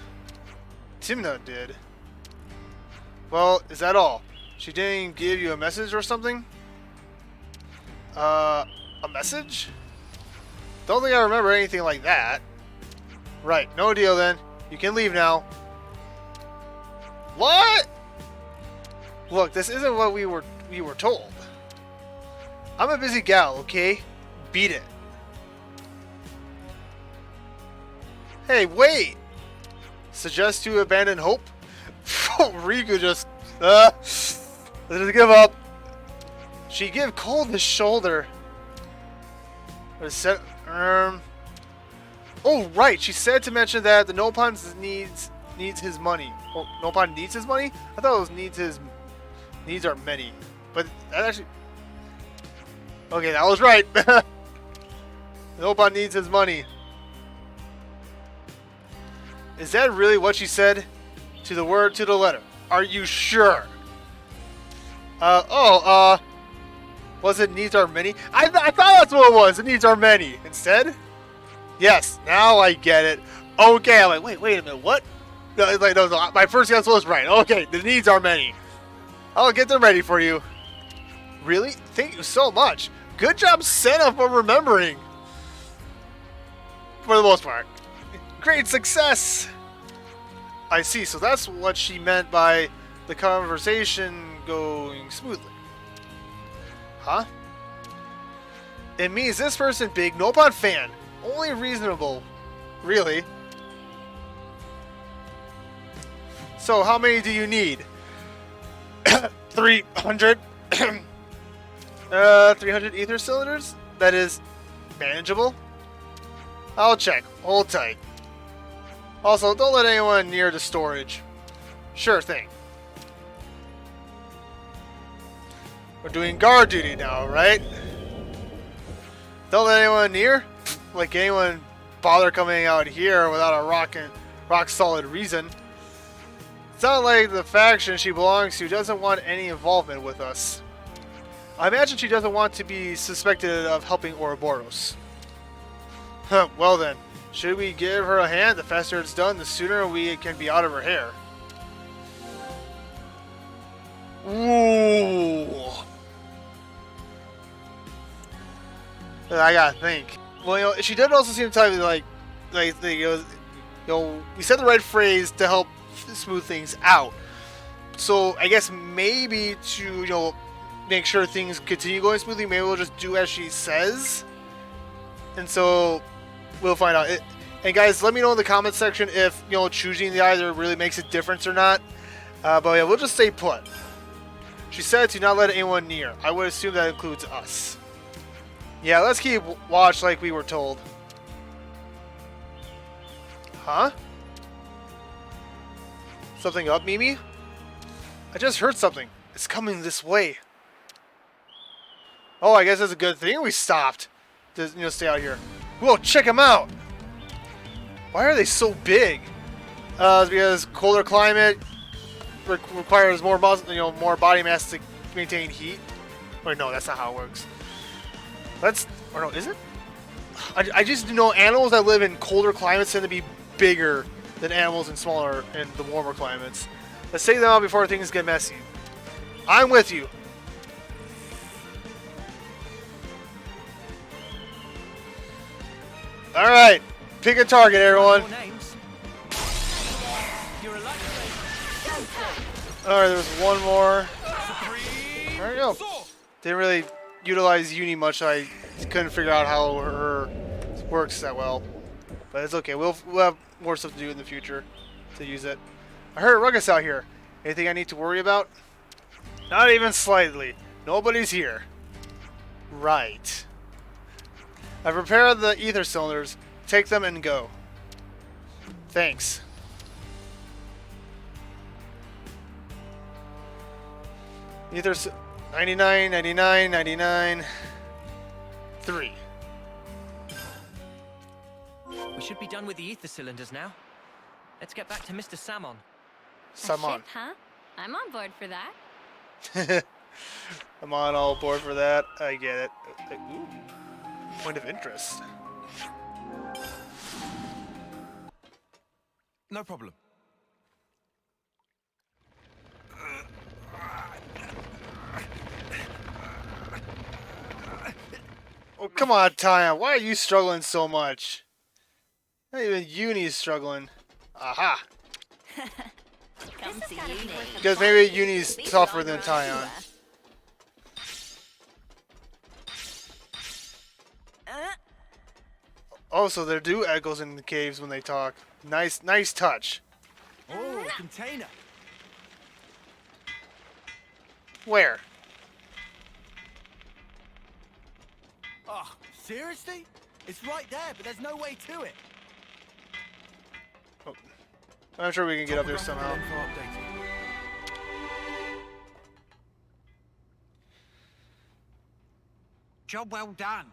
Timna did. Well, is that all? She didn't give you a message or something? A message? Don't think I remember anything like that. Right, no deal then. You can leave now. What? Look, this isn't what we were told. I'm a busy gal, okay? Beat it. Hey, wait! Suggest to abandon hope? Riku just give up. She give Cold the shoulder. Oh right, she said to mention that the Nopon needs his money. Oh, Nopon needs his money? I thought it was needs are many. But that actually. Okay, that was right. Nobody needs his money. Is that really what she said? To the word, to the letter. Are you sure? Was it needs are many? I thought that's what it was. It needs are many. Instead? Yes, now I get it. Okay, I'm like, wait a minute, what? No, my first guess was right. Okay, the needs are many. I'll get them ready for you. Really? Thank you so much. Good job, Senna, for remembering. For the most part. Great success. I see, so that's what she meant by the conversation going smoothly. Huh? It means this person big Nopon fan. Only reasonable. Really. So how many do you need? 300? 300 ether cylinders? That is manageable? I'll check. Hold tight. Also, don't let anyone near the storage. Sure thing. We're doing guard duty now, right? Don't let anyone near? Like anyone bother coming out here without a rock solid reason. It's not like the faction she belongs to doesn't want any involvement with us. I imagine she doesn't want to be suspected of helping Ouroboros. Huh, well then. Should we give her a hand? The faster it's done, the sooner we can be out of her hair. Ooh. I gotta think. Well, she did also seem to like we said the right phrase to help smooth things out. So I guess maybe to make sure things continue going smoothly, maybe we'll just do as she says. And so we'll find out. And guys, let me know in the comments section if choosing the either really makes a difference or not. But yeah, we'll just stay put. She said to not let anyone near. I would assume that includes us. Yeah, let's keep watch like we were told. Huh? Something up, Mimi? I just heard something. It's coming this way. Oh, I guess that's a good thing we stopped to stay out here. Whoa, check them out! Why are they so big? It's because colder climate requires more muscle, more body mass to maintain heat. Wait, no, that's not how it works. Or no, is it? I just know animals that live in colder climates tend to be bigger than animals in smaller and the warmer climates. Let's take them out before things get messy. I'm with you. All right, pick a target, everyone. All right, there's one more. There we go. Didn't really utilize Uni much. I couldn't figure out how her works that well, but it's okay. We'll have more stuff to do in the future to use it. I heard Ruckus out here. Anything I need to worry about? Not even slightly. Nobody's here. Right. I've repaired the ether cylinders. Take them and go. Thanks. Ether 99, 99, 99, 3. We should be done with the ether cylinders now. Let's get back to Mr. Salmon. Salmon. Huh? I'm on board for that. I'm on all board for that. I get it. Ooh. Point of interest. No problem. Oh, come on, Tyan. Why are you struggling so much? Not even Uni's struggling. Aha. Come to Uni. Because maybe Uni's tougher than Tyan. Oh, so there do echoes in the caves when they talk. Nice touch. Oh, container. Where? Oh, seriously? It's right there, but there's no way to it. Oh. I'm sure we can get up there somehow. Job well done.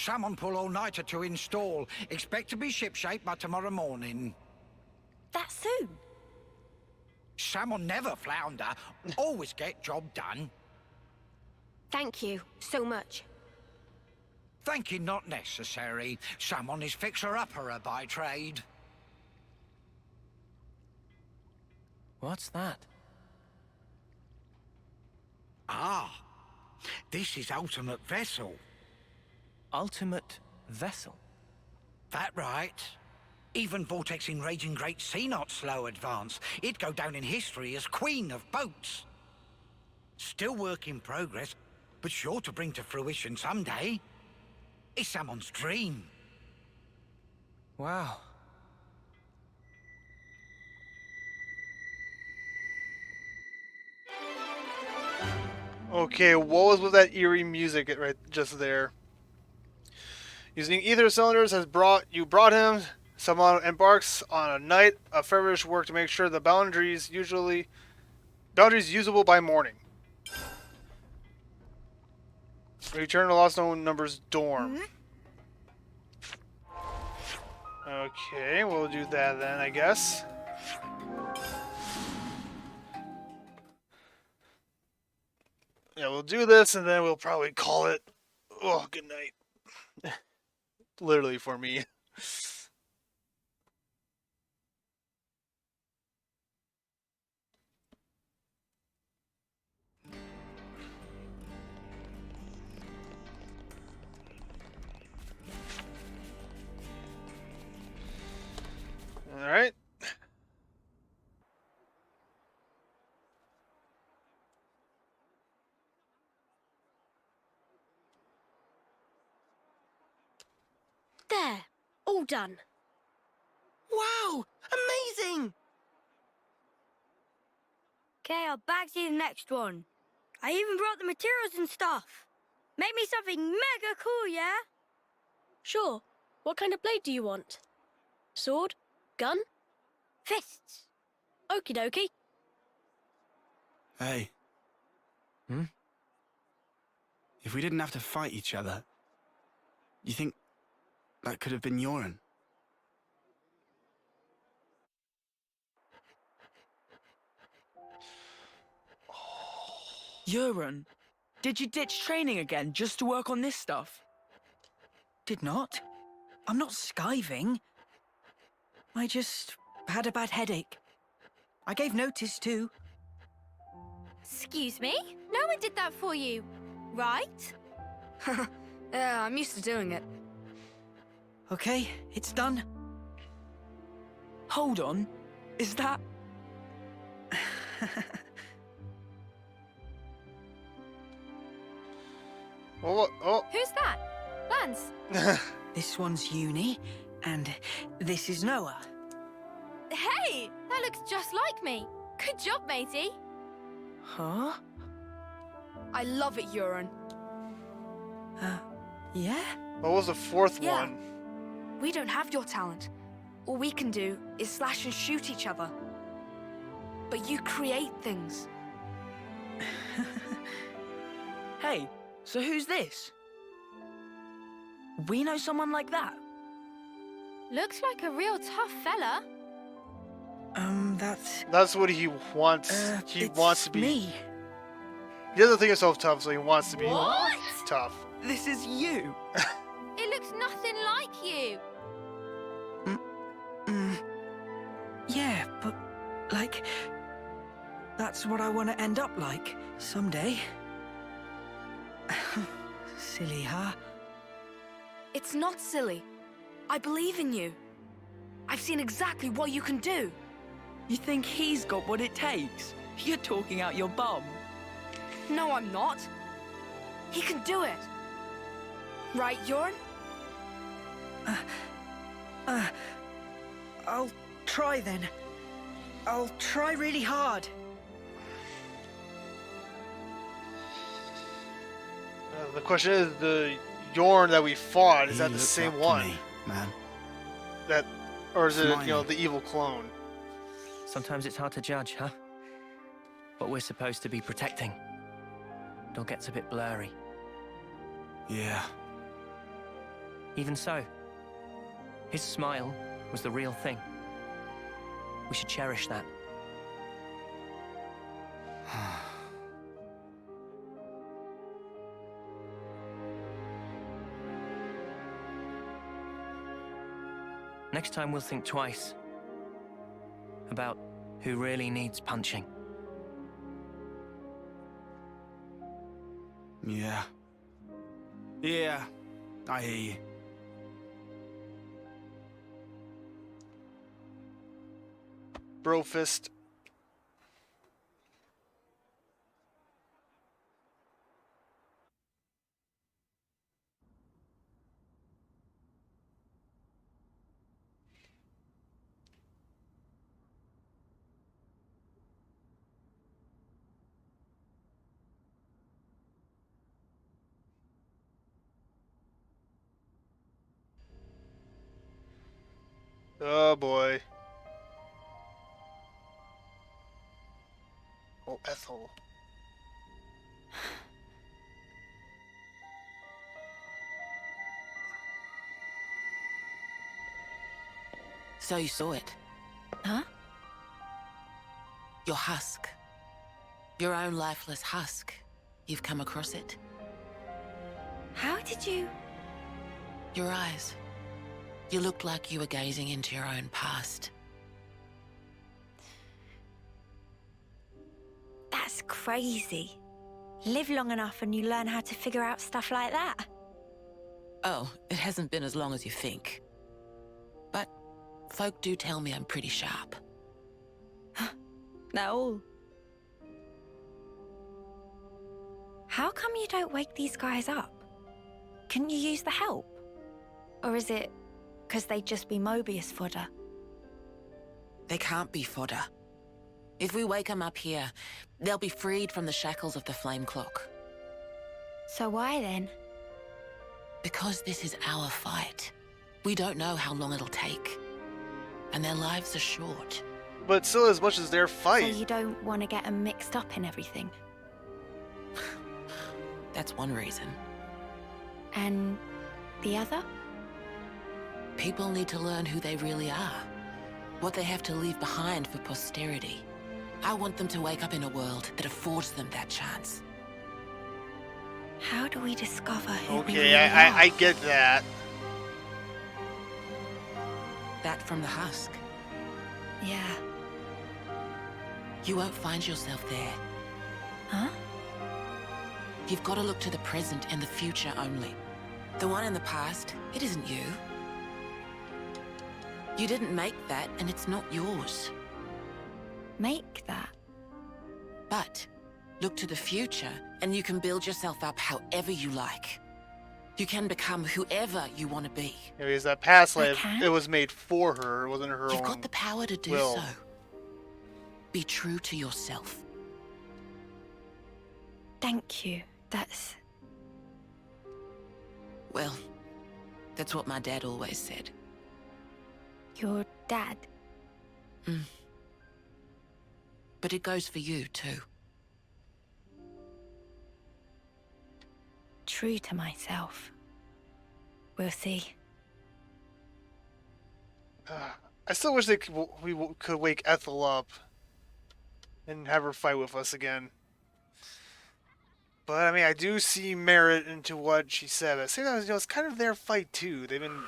Salmon pull all-nighter to install. Expect to be shipshape by tomorrow morning. That soon? Salmon never flounder. Always get job done. Thank you so much. Thanking not necessary. Salmon is fixer-upperer by trade. What's that? Ah, this is ultimate vessel. Ultimate vessel? That right. Even vortexing raging great sea not slow advance. It'd go down in history as queen of boats. Still work in progress, but sure to bring to fruition someday. It's someone's dream. Wow. Okay, what was with that eerie music right just there? Using ether cylinders has brought him. Someone embarks on a night of feverish work to make sure the boundaries usable by morning. Return to Lost Known Numbers dorm. Okay, we'll do that then, I guess. Yeah, we'll do this and then we'll probably call it. Oh, good night. Literally for me. All right. There. All done. Wow! Amazing! Okay, I'll back to the next one. I even brought the materials and stuff. Make me something mega cool, yeah? Sure. What kind of blade do you want? Sword? Gun? Fists. Okie dokie. Hey. Hmm? If we didn't have to fight each other, you think that could have been Yoren? Yoren, did you ditch training again just to work on this stuff? Did not. I'm not skiving. I just had a bad headache. I gave notice too. Excuse me? No one did that for you, right? Yeah, I'm used to doing it. Okay, it's done. Hold on. Is that... Oh. Who's that? Lance. This one's Uni, and this is Noah. Hey, that looks just like me. Good job, matey. Huh? I love it, Yoren. Yeah? What was the fourth Yeah. one? We don't have your talent. All we can do is slash and shoot each other. But you create things. Hey, so who's this? We know someone like that? Looks like a real tough fella. That's what he wants. He wants to be. Me. He doesn't think himself tough, so he wants to be What? tough. This is you. It looks nothing like you. Yeah, but, like, that's what I want to end up like, someday. Silly, huh? It's not silly. I believe in you. I've seen exactly what you can do. You think he's got what it takes? You're talking out your bum. No, I'm not. He can do it. Right, Yoren? I'll try then. I'll try really hard. The question is, the Yorn that we fought, is He that the looks same up to one? me, man. That, or is it, Smiling. the evil clone? Sometimes it's hard to judge, huh? What we're supposed to be protecting. It all gets a bit blurry. Yeah. Even so, his smile was the real thing. We should cherish that. Next time we'll think twice about who really needs punching. Yeah. Yeah, I hear you. Brofist. Oh boy. Oh, Ethel. So you saw it? Huh? Your husk. Your own lifeless husk. You've come across it? How did you... Your eyes. You looked like you were gazing into your own past. That's crazy. Live long enough and you learn how to figure out stuff like that. Oh, it hasn't been as long as you think. But folk do tell me I'm pretty sharp. That all? How come you don't wake these guys up? Can you use the help? Or is it because they'd just be Mobius fodder? They can't be fodder. If we wake them up here, they'll be freed from the shackles of the flame clock. So why then? Because this is our fight. We don't know how long it'll take. And their lives are short. But still as much as their fight. So you don't want to get them mixed up in everything? That's one reason. And the other? People need to learn who they really are. What they have to leave behind for posterity. I want them to wake up in a world that affords them that chance. How do we discover who we Okay, really I get that. That from the husk. Yeah. You won't find yourself there. Huh? You've got to look to the present and the future only. The one in the past, it isn't you. You didn't make that, and it's not yours. Make that? But look to the future, and you can build yourself up however you like. You can become whoever you want to be. Yeah, because that past life, can? it was made for her. It wasn't her You've own got the power to do will. so. Be true to yourself. Thank you. That's... Well, that's what my dad always said. Your dad? Mm. But it goes for you, too. True to myself. We'll see. I still wish we could wake Ethel up and have her fight with us again. But I mean, I do see merit into what she said. At the same time, it's kind of their fight too. They've been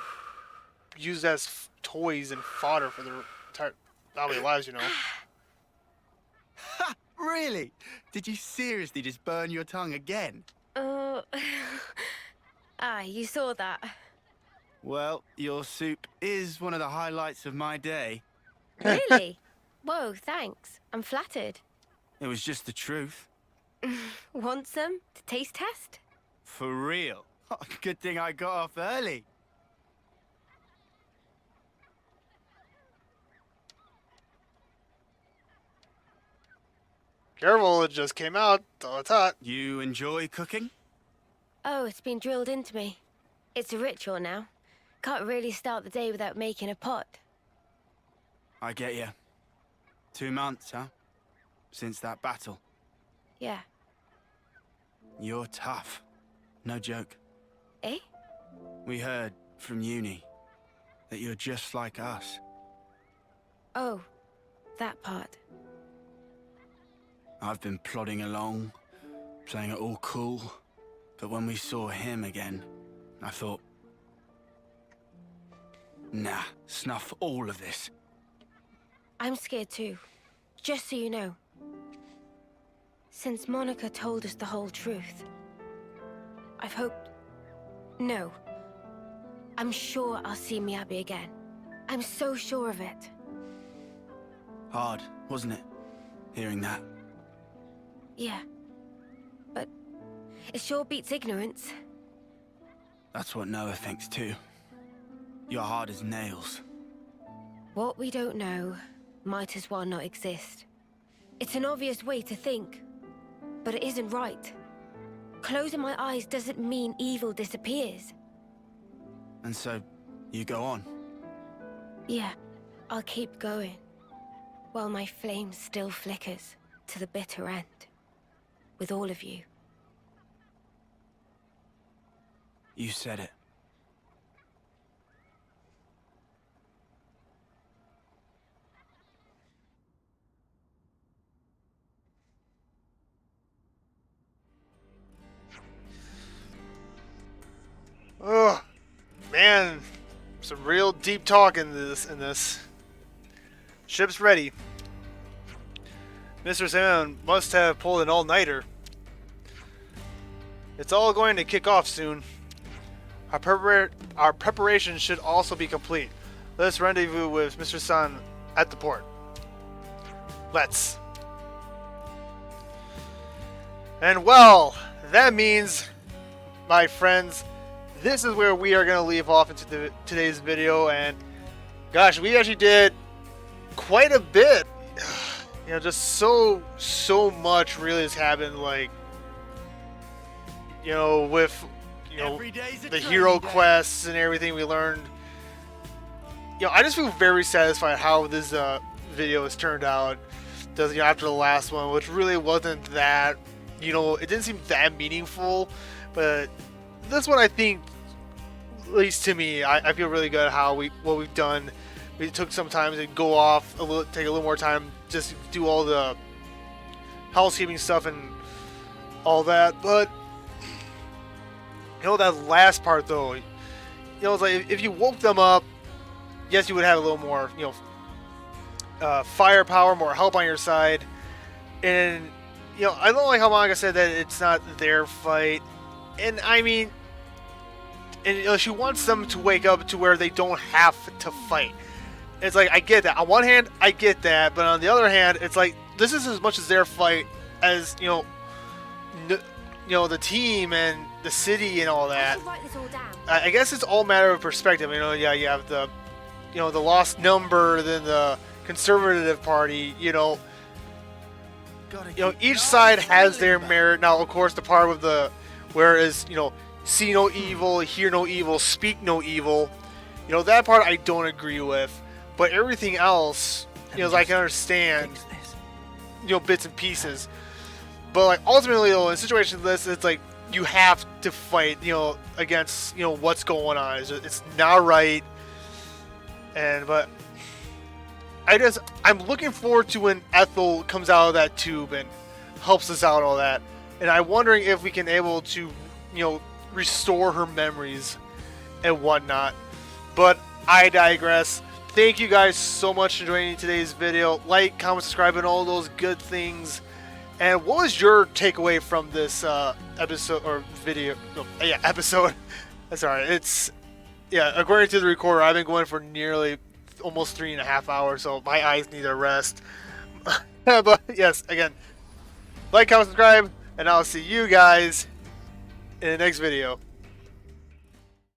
used as toys and fodder for their entire lives, you know. Ha! Really? Did you seriously just burn your tongue again? You saw that. Well, your soup is one of the highlights of my day. Really? Whoa, thanks. I'm flattered. It was just the truth. Want some to taste test? For real. Good thing I got off early. Careful, it just came out. It's hot. You enjoy cooking? Oh, it's been drilled into me. It's a ritual now. Can't really start the day without making a pot. I get you. 2 months, huh? Since that battle. Yeah. You're tough. No joke. Eh? We heard from uni. That you're just like us. Oh, that part. I've been plodding along, playing it all cool. But when we saw him again, I thought, nah, snuff all of this. I'm scared too, just so you know. Since Monica told us the whole truth, I've hoped... No. I'm sure I'll see Miyabi again. I'm so sure of it. Hard, wasn't it? Hearing that. Yeah. But it sure beats ignorance. That's what Noah thinks too. You're hard as nails. What we don't know might as well not exist. It's an obvious way to think, but it isn't right. Closing my eyes doesn't mean evil disappears. And so, you go on? Yeah, I'll keep going, while my flame still flickers to the bitter end, with all of you. You said it. Oh, man, some real deep talk in this. Ship's ready. Mr. Salmon must have pulled an all-nighter. It's all going to kick off soon. Our preparation should also be complete. Let's rendezvous with Mr. Sun at the port. Let's. And well, that means, my friends, this is where we are going to leave off into today's video. And gosh, we actually did quite a bit. You know, just so much really has happened. Like, you know, with the hero quests and everything we learned. You know, I just feel very satisfied how this video has turned out. Does, you know, after the last one, which really wasn't that, you know, it didn't seem that meaningful, but this one, I think, at least to me, I feel really good how what we've done. We took some time to go off a little, take a little more time, just to do all the housekeeping stuff and all that. But you know, that last part though, you know, it's like if you woke them up, yes, you would have a little more, you know, firepower, more help on your side. And you know, I don't like how Monica said that it's not their fight. And I mean, and you know, she wants them to wake up to where they don't have to fight. It's like, I get that. On one hand, I get that, but on the other hand, it's like this is as much as their fight as, you know, the team and the city and all that. I guess it's all matter of perspective. You know, yeah, you have the, you know, the lost number, then the conservative party. You know, each side has their merit. Now, of course, the part with the whereas, you know, see no evil, hear no evil, speak no evil. You know, that part I don't agree with. But everything else, you know, I can understand, you know, bits and pieces. But like ultimately, though, in a situation like this, it's like you have to fight, you know, against, you know, what's going on. It's not right. But I'm looking forward to when Ethel comes out of that tube and helps us out, all that. And I'm wondering if we can able to, you know, restore her memories and whatnot. But I digress. Thank you guys so much for joining today's video. Like, comment, subscribe, and all those good things. And what was your takeaway from this episode or video? Oh, yeah, episode. Sorry, it's, yeah, according to the recorder, I've been going for nearly almost 3.5 hours, so my eyes need a rest. But yes, again, like, comment, subscribe, and I'll see you guys in the next video.